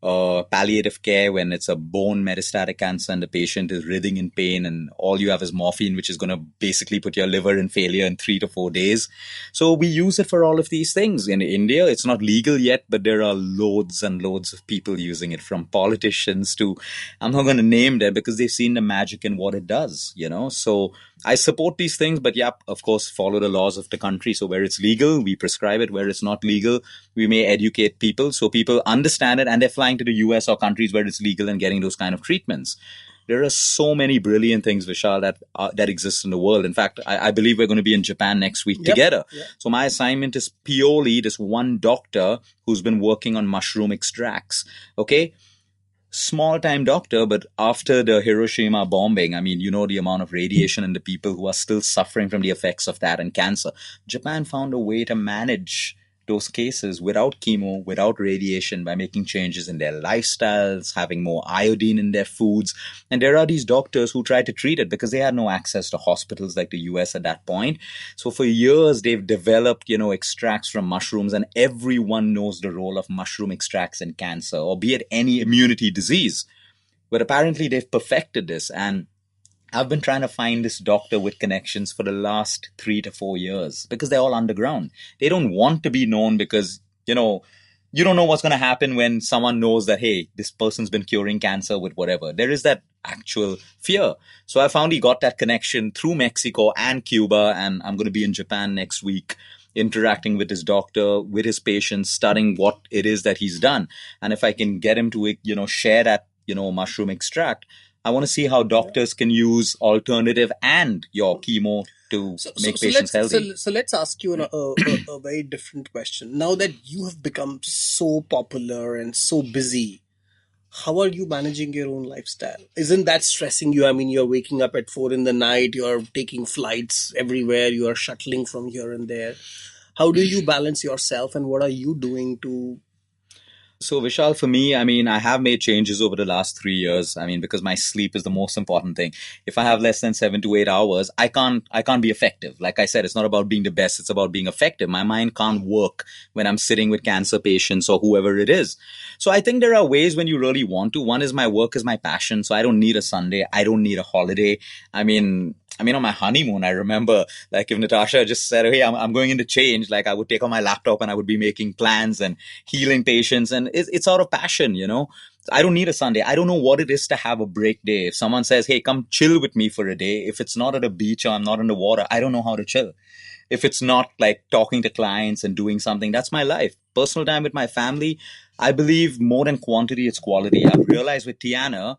palliative care when it's a bone metastatic cancer and the patient is writhing in pain and all you have is morphine, which is going to basically put your liver in failure in 3 to 4 days. So we use it for all of these things. In India, it's not legal yet, but there are loads and loads of people using it, from politicians to, I'm not going to name them because they've seen the magic in what it does, So I support these things, but yeah, of course, follow the laws of the country. So where it's legal, we prescribe it. Where it's not legal, we may educate people so people understand it and they're flying to the US or countries where it's legal and getting those kind of treatments. There are so many brilliant things, Vishal, that exist in the world. In fact, I believe we're going to be in Japan next week together. Yep. So my assignment is purely this one doctor who's been working on mushroom extracts. Okay. Small-time doctor, but after the Hiroshima bombing, I mean, the amount of radiation and the people who are still suffering from the effects of that and cancer. Japan found a way to manage those cases without chemo, without radiation, by making changes in their lifestyles, having more iodine in their foods. And there are these doctors who try to treat it because they had no access to hospitals like the US at that point. So for years, they've developed, extracts from mushrooms, and everyone knows the role of mushroom extracts in cancer, or be it any immunity disease. But apparently they've perfected this, and I've been trying to find this doctor with connections for the last 3 to 4 years because they're all underground. They don't want to be known because, you don't know what's going to happen when someone knows that, hey, this person's been curing cancer with whatever. There is that actual fear. So I found he got that connection through Mexico and Cuba, and I'm going to be in Japan next week, interacting with his doctor, with his patients, studying what it is that he's done. And if I can get him to, share that, mushroom extract, I want to see how doctors can use alternative and your chemo to make patients healthy.
So let's ask you a very different question. Now that you have become so popular and so busy, how are you managing your own lifestyle? Isn't that stressing you? I mean, you're waking up at 4 in the night, you're taking flights everywhere, you are shuttling from here and there. How do you balance yourself, and what are you doing to...
So Vishal, for me, I mean, I have made changes over the last 3 years. I mean, because my sleep is the most important thing. If I have less than 7 to 8 hours, I can't be effective. Like I said, it's not about being the best. It's about being effective. My mind can't work when I'm sitting with cancer patients or whoever it is. So I think there are ways when you really want to. One is my work is my passion. So I don't need a Sunday. I don't need a holiday. I mean, on my honeymoon, I remember, like, if Natasha just said, hey, I'm going into change, like, I would take on my laptop and I would be making plans and healing patients. And it's out of passion, I don't need a Sunday. I don't know what it is to have a break day. If someone says, hey, come chill with me for a day, if it's not at a beach or I'm not in the water, I don't know how to chill. If it's not like talking to clients and doing something, that's my life. Personal time with my family, I believe more than quantity, it's quality. I've realized with Tiana,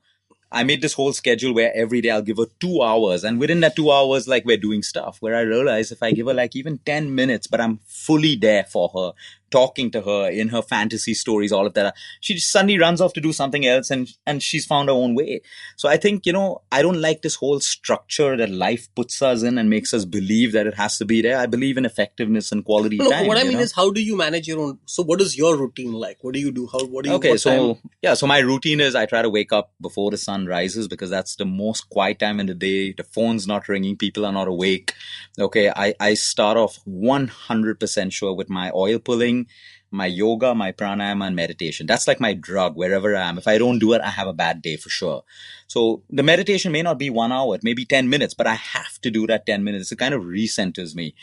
I made this whole schedule where every day I'll give her 2 hours. And within that 2 hours, like we're doing stuff where I realize if I give her like even 10 minutes, but I'm fully there for her, talking to her in her fantasy stories, all of that, she just suddenly runs off to do something else and she's found her own way. So I think, I don't like this whole structure that life puts us in and makes us believe that it has to be there. I believe in effectiveness and quality time.
What I mean is, how do you manage your own? So what is your routine like? What do you do?
Okay, so my routine is I try to wake up before the sun rises because that's the most quiet time in the day. The phone's not ringing. People are not awake. Okay, I start off 100% sure with my oil pulling, my yoga, my pranayama, and meditation. That's like my drug wherever I am. If I don't do it, I have a bad day for sure. So the meditation may not be 1 hour, it may be 10 minutes, but I have to do that 10 minutes. It kind of recenters me.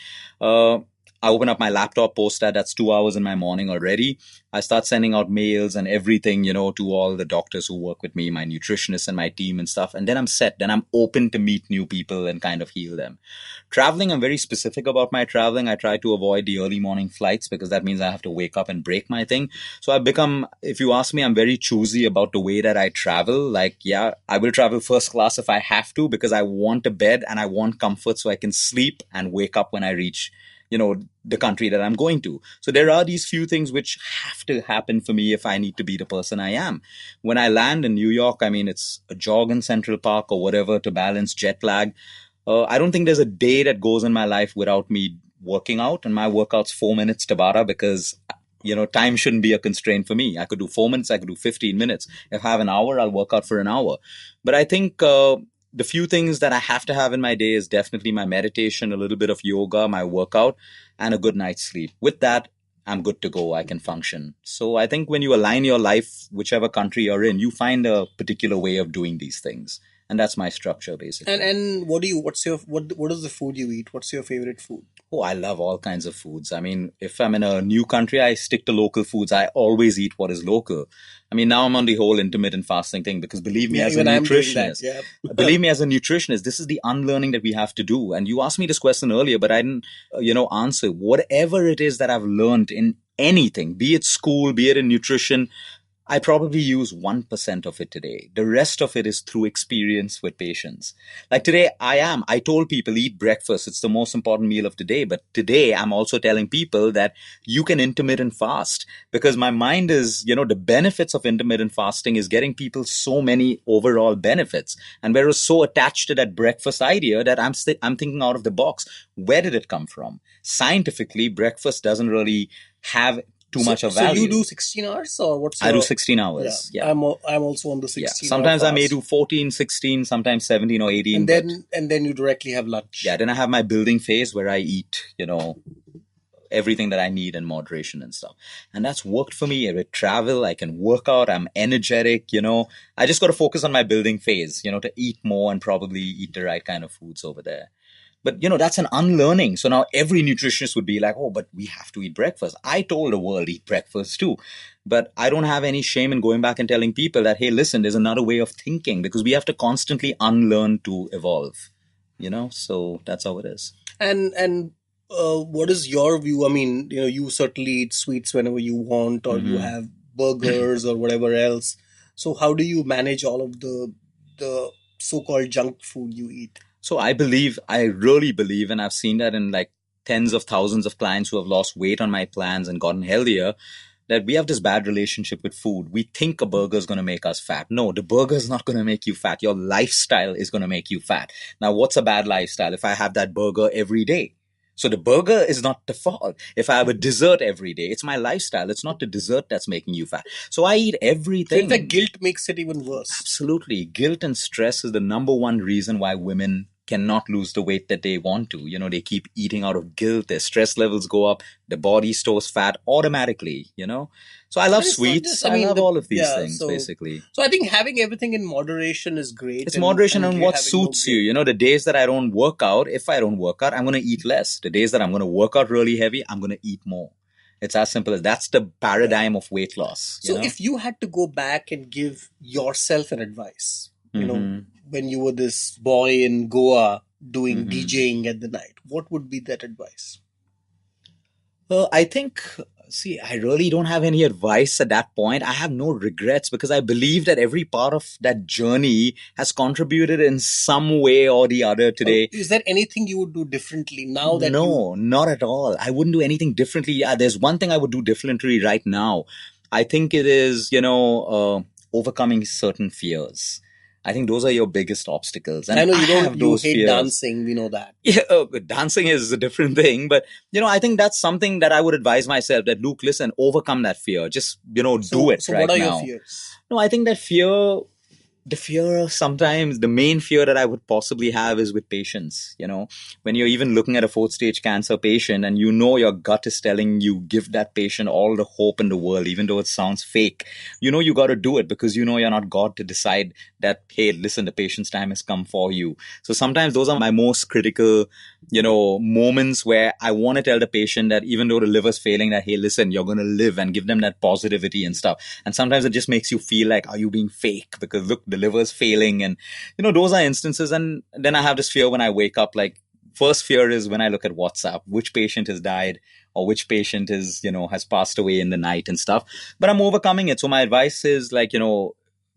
I open up my laptop, post that's 2 hours in my morning already. I start sending out mails and everything, to all the doctors who work with me, my nutritionists and my team and stuff. And then I'm set. Then I'm open to meet new people and kind of heal them. Traveling, I'm very specific about my traveling. I try to avoid the early morning flights because that means I have to wake up and break my thing. So I've become, if you ask me, I'm very choosy about the way that I travel. Like, yeah, I will travel first class if I have to because I want a bed and I want comfort so I can sleep and wake up when I reach the country that I'm going to. So there are these few things which have to happen for me if I need to be the person I am. When I land in New York, I mean, it's a jog in Central Park or whatever to balance jet lag. I don't think there's a day that goes in my life without me working out. And my workout's 4 minutes Tabata because time shouldn't be a constraint for me. I could do 4 minutes. I could do 15 minutes. If I have an hour, I'll work out for an hour. But I think, the few things that I have to have in my day is definitely my meditation, a little bit of yoga, my workout, and a good night's sleep. With that, I'm good to go. I can function. So I think when you align your life, whichever country you're in, you find a particular way of doing these things. And that's my structure, basically.
And what is the food you eat? What's your favorite food?
Oh, I love all kinds of foods. I mean, if I'm in a new country, I stick to local foods. I always eat what is local. I mean, now I'm on the whole intermittent fasting thing because believe me, as a nutritionist, believe me, as a nutritionist, this is the unlearning that we have to do. And you asked me this question earlier, but I didn't, answer. Whatever it is that I've learned in anything, be it school, be it in nutrition, I probably use 1% of it today. The rest of it is through experience with patients. Like today, I told people eat breakfast. It's the most important meal of the day. But today, I'm also telling people that you can intermittent fast because my mind is, the benefits of intermittent fasting is getting people so many overall benefits. And we're so attached to that breakfast idea that I'm thinking out of the box. Where did it come from? Scientifically, breakfast doesn't really have too much of value.
So you do 16 hours or what's
I do 16 hours. Yeah.
I'm also on the 16
Yeah. Sometimes I may do 14, 16, sometimes 17 or 18.
And then you directly have lunch.
Yeah. Then I have my building phase where I eat, everything that I need in moderation and stuff. And that's worked for me. With travel, I can work out. I'm energetic, I just got to focus on my building phase, to eat more and probably eat the right kind of foods over there. But, that's an unlearning. So now every nutritionist would be like, oh, but we have to eat breakfast. I told the world eat breakfast too. But I don't have any shame in going back and telling people that, hey, listen, there's another way of thinking because we have to constantly unlearn to evolve, So that's how it is.
And what is your view? I mean, you certainly eat sweets whenever you want or you have burgers or whatever else. So how do you manage all of the so-called junk food you eat?
So I really believe, and I've seen that in like tens of thousands of clients who have lost weight on my plans and gotten healthier, that we have this bad relationship with food. We think a burger is going to make us fat. No, the burger is not going to make you fat. Your lifestyle is going to make you fat. Now, what's a bad lifestyle? If I have that burger every day. So the burger is not the fault. If I have a dessert every day, it's my lifestyle. It's not the dessert that's making you fat. So I eat everything.
In fact, guilt makes it even worse.
Absolutely. Guilt and stress is the number one reason why women cannot lose the weight that they want to. They keep eating out of guilt. Their stress levels go up. The body stores fat automatically, So I love sweets. I love all of these things, basically.
So I think having everything in moderation is great.
It's moderation on what suits you. The days that I don't work out, if I don't work out, I'm going to eat less. The days that I'm going to work out really heavy, I'm going to eat more. It's as simple as that's the paradigm of weight loss.
So if you had to go back and give yourself an advice, when you were this boy in Goa doing DJing at the night, what would be that advice?
I think See, I really don't have any advice at that point. I have no regrets because I believe that every part of that journey has contributed in some way or the other today.
Is there anything you would do differently now that
No, not at all. I wouldn't do anything differently. Yeah, there's one thing I would do differently right now. I think it is, overcoming certain fears. I think those are your biggest obstacles. And
I know
have
you
those
hate
fears.
dancing, we know that.
Yeah, dancing is a different thing. But, I think that's something that I would advise myself that, Luke, listen, overcome that fear. Just, do it
So
right
what are
now.
your fears?
No, I think that the fear sometimes, the main fear that I would possibly have is with patients. When you're even looking at a 4th stage cancer patient and your gut is telling you, give that patient all the hope in the world, even though it sounds fake, you got to do it because you're not God to decide that, hey, listen, the patient's time has come for you. So sometimes those are my most critical, moments where I want to tell the patient that even though the liver's failing, that, hey, listen, you're going to live, and give them that positivity and stuff. And sometimes it just makes you feel like, are you being fake? Because look, the liver's failing. And, those are instances. And then I have this fear when I wake up, like, first fear is when I look at WhatsApp, which patient has died or which patient is, has passed away in the night and stuff. But I'm overcoming it. So my advice is like,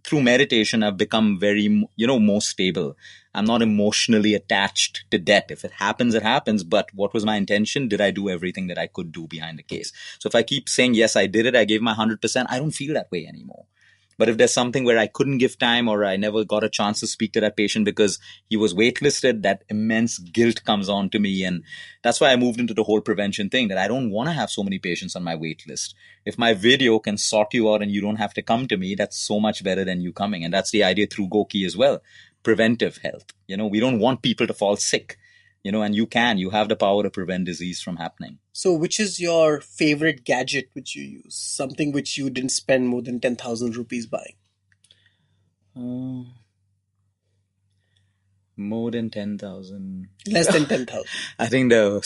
through meditation, I've become very, more stable. I'm not emotionally attached to death. If it happens, it happens. But what was my intention? Did I do everything that I could do behind the case? So if I keep saying, yes, I did it, I gave my 100%, I don't feel that way anymore. But if there's something where I couldn't give time or I never got a chance to speak to that patient because he was waitlisted, that immense guilt comes on to me. And that's why I moved into the whole prevention thing, that I don't want to have so many patients on my wait list. If my video can sort you out and you don't have to come to me, that's so much better than you coming. And that's the idea through Goki as well. Preventive health. We don't want people to fall sick. And you have the power to prevent disease from happening.
So which is your favorite gadget which you use? Something which you didn't spend more than 10,000 rupees buying?
More than 10,000.
Less than 10,000.
I think the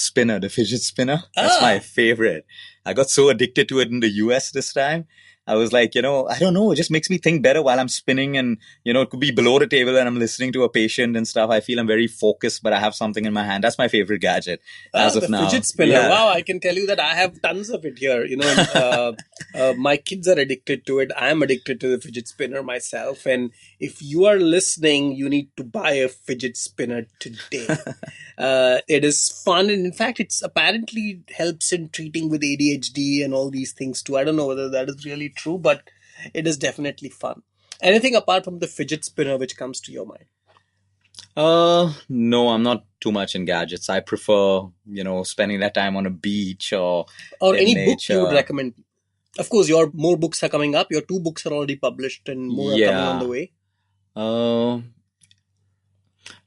fidget spinner. That's my favorite. I got so addicted to it in the US this time. I was like, I don't know. It just makes me think better while I'm spinning and, it could be below the table and I'm listening to a patient and stuff. I feel I'm very focused, but I have something in my hand. That's my favorite gadget as of now.
The fidget spinner.
Yeah.
Wow, I can tell you that I have tons of it here. My kids are addicted to it. I'm addicted to the fidget spinner myself. And if you are listening, you need to buy a fidget spinner today. It is fun. And in fact, it's apparently helps in treating with ADHD and all these things too. I don't know whether that is really true, but it is definitely fun. Anything apart from the fidget spinner which comes to your mind?
No, I'm not too much in gadgets. I prefer, spending that time on a beach or
any
nature.
book you would recommend. Of course, more books are coming up. Your 2 books are already published and more are coming on the way.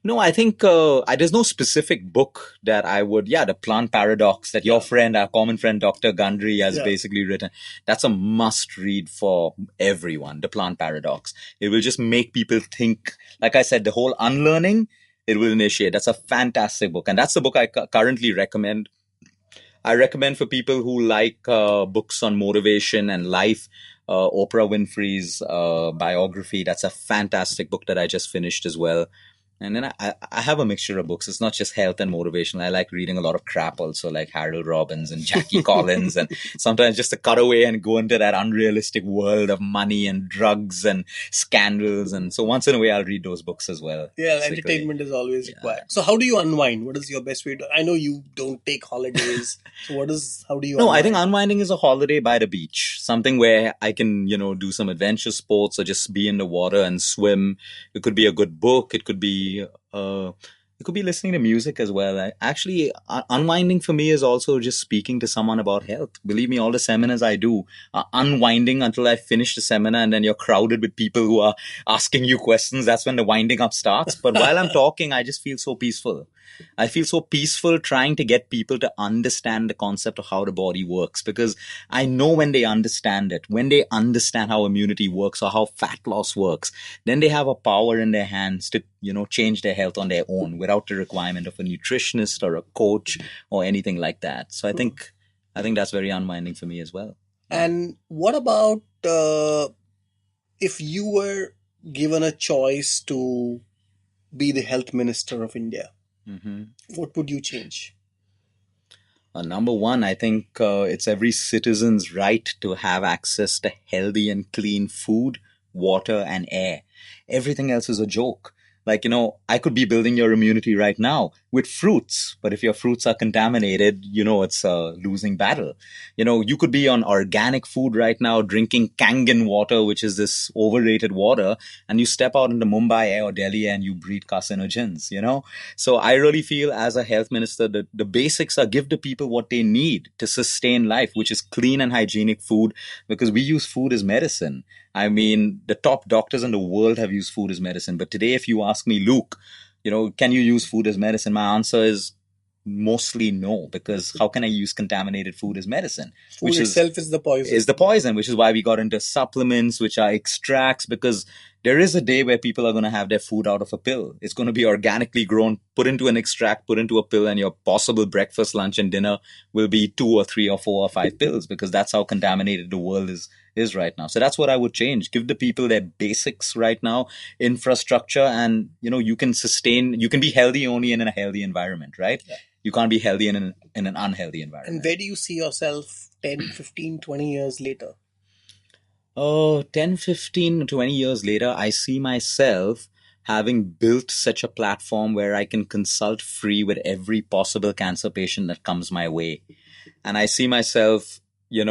No, I think there's no specific book that I would. Yeah, the plant paradox that your friend, our common friend, Dr. Gundry has basically written. That's a must read for everyone, the plant paradox. It will just make people think. Like I said, the whole unlearning, it will initiate. That's a fantastic book. And that's the book I currently recommend. I recommend for people who like books on motivation and life, Oprah Winfrey's biography. That's a fantastic book that I just finished as well. And then I have a mixture of books. It's not just health and motivation. I like reading a lot of crap also, like Harold Robbins and Jackie Collins, and sometimes just to cut away and go into that unrealistic world of money and drugs and scandals. And so once in a way, I'll read those books as well.
Yeah, entertainment is always required. So how do you unwind? What is your best way to... I know you don't take holidays. So how do you unwind?
I think unwinding is a holiday by the beach. Something where I can, do some adventure sports or just be in the water and swim. It could be a good book. It could be listening to music as well. Unwinding for me is also just speaking to someone about health. Believe me, all the seminars I do are unwinding until I finish the seminar, and then you're crowded with people who are asking you questions. That's when the winding up starts. But while I'm talking, I just feel so peaceful. I feel so peaceful trying to get people to understand the concept of how the body works, because I know when they understand it, when they understand how immunity works or how fat loss works, then they have a power in their hands to, change their health on their own without the requirement of a nutritionist or a coach or anything like that. So I think that's very unwinding for me as well.
And what about if you were given a choice to be the health minister of India?
Mm-hmm.
What would you change?
Number one, I think it's every citizen's right to have access to healthy and clean food, water, and air. Everything else is a joke. Like, I could be building your immunity right now with fruits, but if your fruits are contaminated, it's a losing battle. You could be on organic food right now, drinking Kangen water, which is this overrated water, and you step out into Mumbai or Delhi and you breathe carcinogens. So I really feel as a health minister that the basics are give the people what they need to sustain life, which is clean and hygienic food, because we use food as medicine. I mean, the top doctors in the world have used food as medicine. But today, if you ask me, Luke, can you use food as medicine? My answer is mostly no, because how can I use contaminated food as medicine?
Food itself is the poison.
Is the poison, which is why we got into supplements, which are extracts, because there is a day where people are going to have their food out of a pill. It's going to be organically grown, put into an extract, put into a pill, and your possible breakfast, lunch, and dinner will be 2 or 3 or 4 or 5 pills, because that's how contaminated the world is right now. So that's what I would change. Give the people their basics right now, infrastructure, and you can be healthy only in a healthy environment, right? Yeah. You can't be healthy in an unhealthy environment.
And where do you see yourself 10, 15, 20 years later?
Oh, 10, 15, 20 years later, I see myself having built such a platform where I can consult free with every possible cancer patient that comes my way. And I see myself, in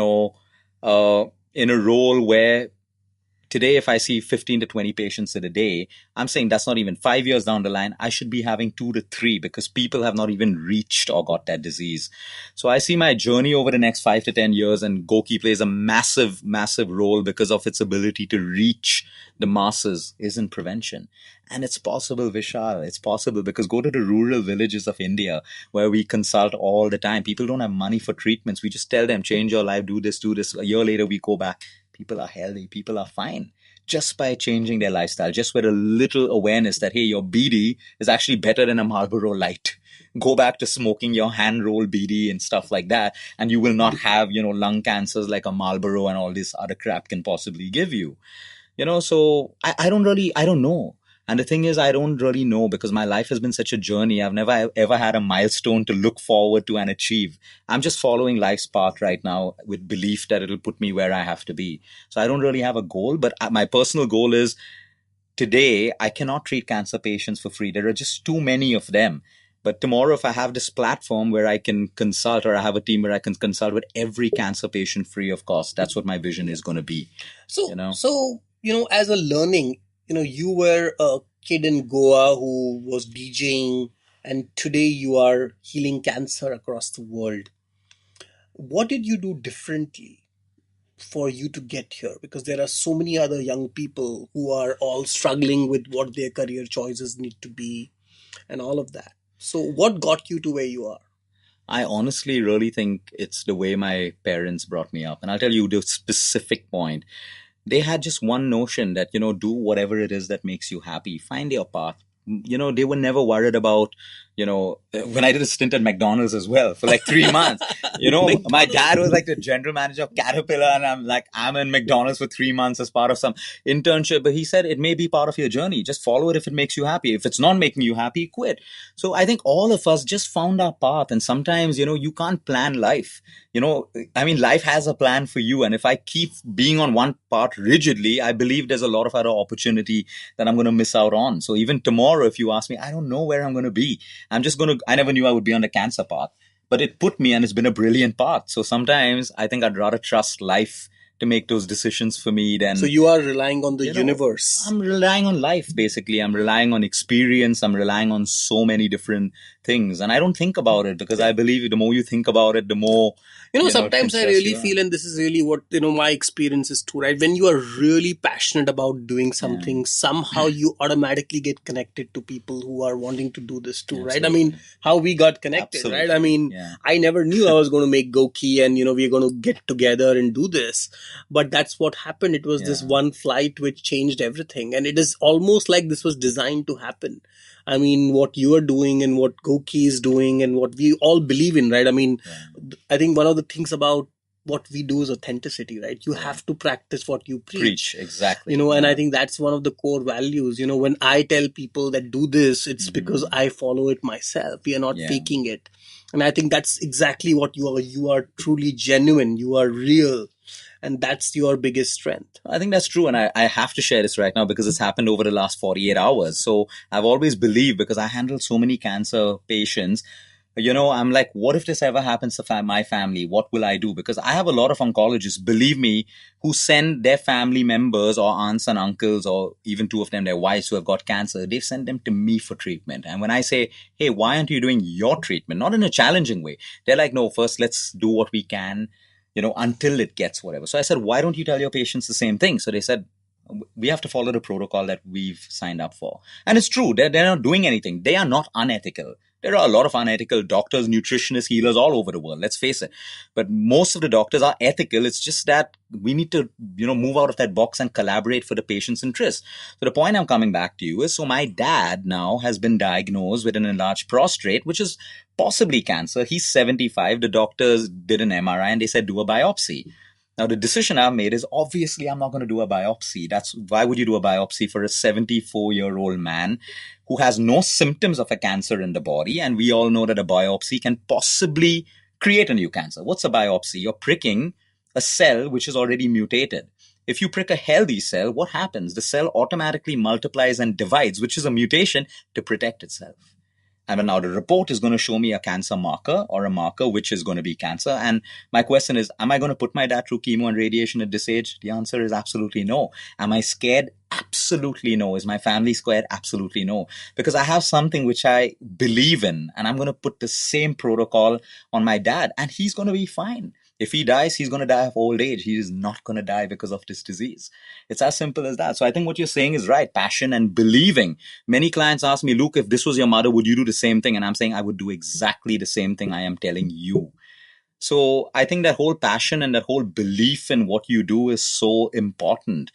a role where today, if I see 15 to 20 patients in a day, I'm saying that's not even 5 years down the line. I should be having 2 to 3 because people have not even reached or got that disease. So I see my journey over the next 5 to 10 years, and Goki plays a massive, massive role because of its ability to reach the masses is in prevention. And it's possible, Vishal. It's possible because go to the rural villages of India where we consult all the time. People don't have money for treatments. We just tell them, change your life, do this, do this. A year later, we go back. People are healthy. People are fine just by changing their lifestyle, just with a little awareness that, hey, your BD is actually better than a Marlboro Light. Go back to smoking your hand-rolled BD and stuff like that, and you will not have, lung cancers like a Marlboro and all this other crap can possibly give you. So I don't know. And the thing is, I don't really know because my life has been such a journey. I've never ever had a milestone to look forward to and achieve. I'm just following life's path right now with belief that it'll put me where I have to be. So I don't really have a goal, but my personal goal is today, I cannot treat cancer patients for free. There are just too many of them. But tomorrow, if I have this platform where I can consult, or I have a team where I can consult with every cancer patient free of cost, that's what my vision is going to be.
So, as a learning, you were a kid in Goa who was DJing, and today you are healing cancer across the world. What did you do differently for you to get here? Because there are so many other young people who are all struggling with what their career choices need to be and all of that. So what got you to where you are?
I honestly really think it's the way my parents brought me up. And I'll tell you the specific point. They had just one notion that, do whatever it is that makes you happy. Find your path. They were never worried about, when I did a stint at McDonald's as well for like 3 months, my dad was like the general manager of Caterpillar, and I'm in McDonald's for 3 months as part of some internship. But he said it may be part of your journey. Just follow it if it makes you happy. If it's not making you happy, quit. So I think all of us just found our path. And sometimes, you can't plan life. Life has a plan for you. And if I keep being on one path rigidly, I believe there's a lot of other opportunity that I'm going to miss out on. So even tomorrow, if you ask me, I don't know where I'm going to be. I never knew I would be on the cancer path, but it put me, and it's been a brilliant path. So sometimes I think I'd rather trust life to make those decisions for me than...
So you are relying on the universe.
I'm relying on life, basically. I'm relying on experience. I'm relying on so many different things. And I don't think about it because I believe the more you think about it, the more...
sometimes I really feel, and this is really what, my experience is too, right? When you are really passionate about doing something, somehow you automatically get connected to people who are wanting to do this too, right? How we got connected, right? I never knew I was going to make Goki and, we're going to get together and do this. But that's what happened. It was this one flight which changed everything. And it is almost like this was designed to happen. What you are doing and what Goki is doing and what we all believe in, right? I think one of the things about what we do is authenticity, right? You have to practice what you preach.
Exactly.
And I think that's one of the core values. When I tell people that do this, it's because I follow it myself. We are not faking it. And I think that's exactly what you are. You are truly genuine. You are real. And that's your biggest strength.
I think that's true. And I have to share this right now because it's happened over the last 48 hours. So I've always believed, because I handle so many cancer patients, I'm like, what if this ever happens to my family? What will I do? Because I have a lot of oncologists, believe me, who send their family members or aunts and uncles, or even two of them, their wives who have got cancer, they've sent them to me for treatment. And when I say, hey, why aren't you doing your treatment? Not in a challenging way. They're like, no, first let's do what we can, until it gets whatever. So I said, why don't you tell your patients the same thing? So they said, we have to follow the protocol that we've signed up for. And it's true. They're not doing anything. They are not unethical. There are a lot of unethical doctors, nutritionists, healers all over the world. Let's face it. But most of the doctors are ethical. It's just that we need to, move out of that box and collaborate for the patient's interest. So the point I'm coming back to you is, so my dad now has been diagnosed with an enlarged prostate, which is possibly cancer. He's 75. The doctors did an MRI and they said, do a biopsy. Now, the decision I've made is, obviously, I'm not going to do a biopsy. Why would you do a biopsy for a 74-year-old man who has no symptoms of a cancer in the body? And we all know that a biopsy can possibly create a new cancer. What's a biopsy? You're pricking a cell which is already mutated. If you prick a healthy cell, what happens? The cell automatically multiplies and divides, which is a mutation, to protect itself. And now the report is going to show me a cancer marker, or a marker which is going to be cancer. And my question is, am I going to put my dad through chemo and radiation at this age? The answer is absolutely no. Am I scared? Absolutely no. Is my family scared? Absolutely no. Because I have something which I believe in, and I'm going to put the same protocol on my dad, and he's going to be fine. If he dies, he's going to die of old age. He is not going to die because of this disease. It's as simple as that. So I think what you're saying is right. Passion and believing. Many clients ask me, Luke, if this was your mother, would you do the same thing? And I'm saying I would do exactly the same thing I am telling you. So I think that whole passion and that whole belief in what you do is so important.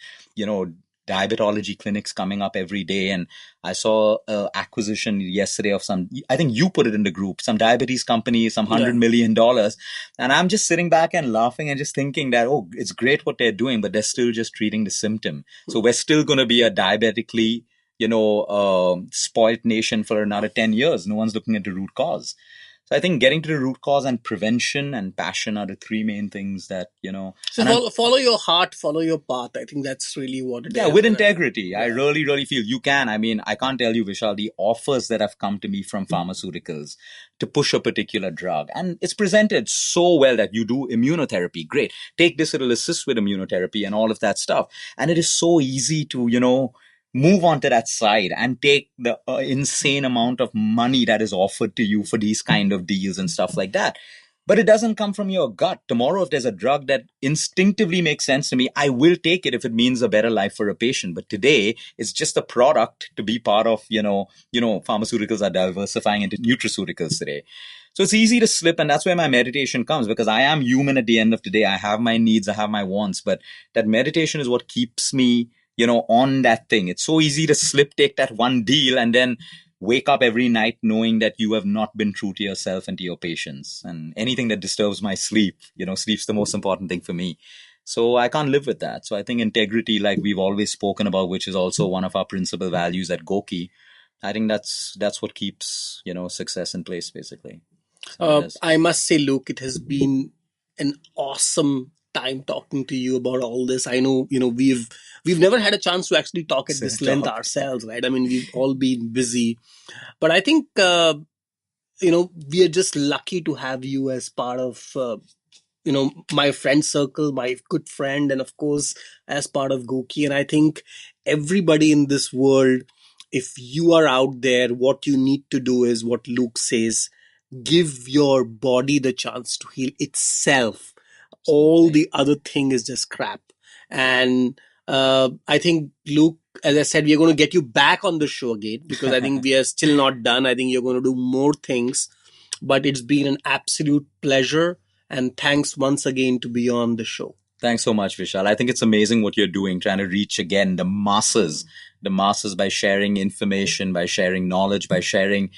Diabetology clinics coming up every day. And I saw an acquisition yesterday of I think you put it in the group, some diabetes company, some $100 million. And I'm just sitting back and laughing and just thinking that, oh, it's great what they're doing, but they're still just treating the symptom. So we're still going to be a diabetically, spoiled nation for another 10 years. No one's looking at the root cause. So I think getting to the root cause and prevention and passion are the three main things that,
So follow your heart, follow your path. I think that's really what it is.
Yeah, with integrity. I really, really feel you can. I mean, I can't tell you, Vishal, the offers that have come to me from pharmaceuticals to push a particular drug. And it's presented so well that you do immunotherapy. Great. Take this, it'll assist with immunotherapy and all of that stuff. And it is so easy to, move on to that side and take the insane amount of money that is offered to you for these kind of deals and stuff like that. But it doesn't come from your gut. Tomorrow, if there's a drug that instinctively makes sense to me, I will take it if it means a better life for a patient. But today, it's just a product to be part of, pharmaceuticals are diversifying into nutraceuticals today. So it's easy to slip, and that's where my meditation comes, because I am human at the end of the day. I have my needs, I have my wants, but that meditation is what keeps me on that thing. It's so easy to slip, take that one deal, and then wake up every night knowing that you have not been true to yourself and to your patients. And anything that disturbs my sleep, sleep's the most important thing for me. So I can't live with that. So I think integrity, like we've always spoken about, which is also one of our principal values at Goki, I think that's what keeps, success in place, basically. So
I must say, Luke, it has been an awesome time talking to you about all this. I know, we've never had a chance to actually talk at this length ourselves, right? I mean, we've all been busy, but I think, we are just lucky to have you as part of, my friend circle, my good friend, and of course, as part of Goki. And I think everybody in this world, if you are out there, what you need to do is what Luke says, give your body the chance to heal itself. All the other thing is just crap. And I think, Luke, as I said, we are going to get you back on the show again, because I think we are still not done. I think you're going to do more things. But it's been an absolute pleasure. And thanks once again to be on the show.
Thanks so much, Vishal. I think it's amazing what you're doing, trying to reach again the masses by sharing information, by sharing knowledge, by sharing,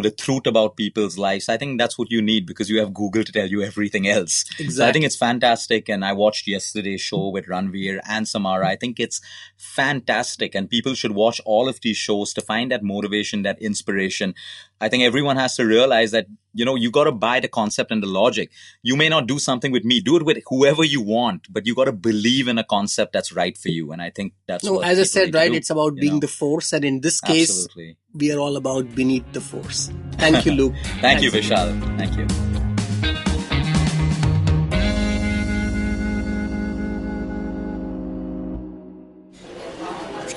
the truth about people's lives. I think that's what you need because you have Google to tell you everything else.
Exactly.
So I think it's fantastic. And I watched yesterday's show with Ranveer and Samara. I think it's fantastic. And people should watch all of these shows to find that motivation, that inspiration. I think everyone has to realize that, you got to buy the concept and the logic. You may not do something with me. Do it with whoever you want, but you got to believe in a concept that's right for you. And I think that's what
as I said, right,
do,
it's about being the force. And in this case,
Absolutely.
we are all about beneath the force. Thank you, Luke.
Thank you, Vishal. Thank you.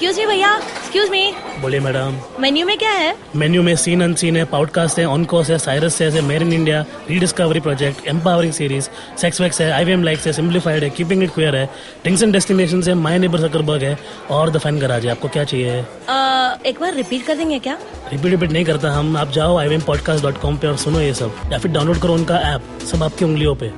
Excuse me भैया, excuse me.
बोलिए madam.
Menu में क्या है?
Menu में scene unseen है, podcast है, on course है, Cyrus है, made in India, rediscovery project, empowering series, sex wax है, IVM लाइक्स है, सिंप्लीफाइड है, कीपिंग इट क्वियर है, ड्रिंक्स एंड डेस्टिनेशंस है, माय नेबर सकरबर्ग है और द फैन गराज है। आपको क्या चाहिए?
एक बार रिपीट कर देंगे क्या?
रिपीट नहीं करता हम। आप जाओ IVMpodcast.com पे और सुनो ये सब, या फिर डाउनलोड करो उनका ऐप, सब आपकी उंगलियों पे।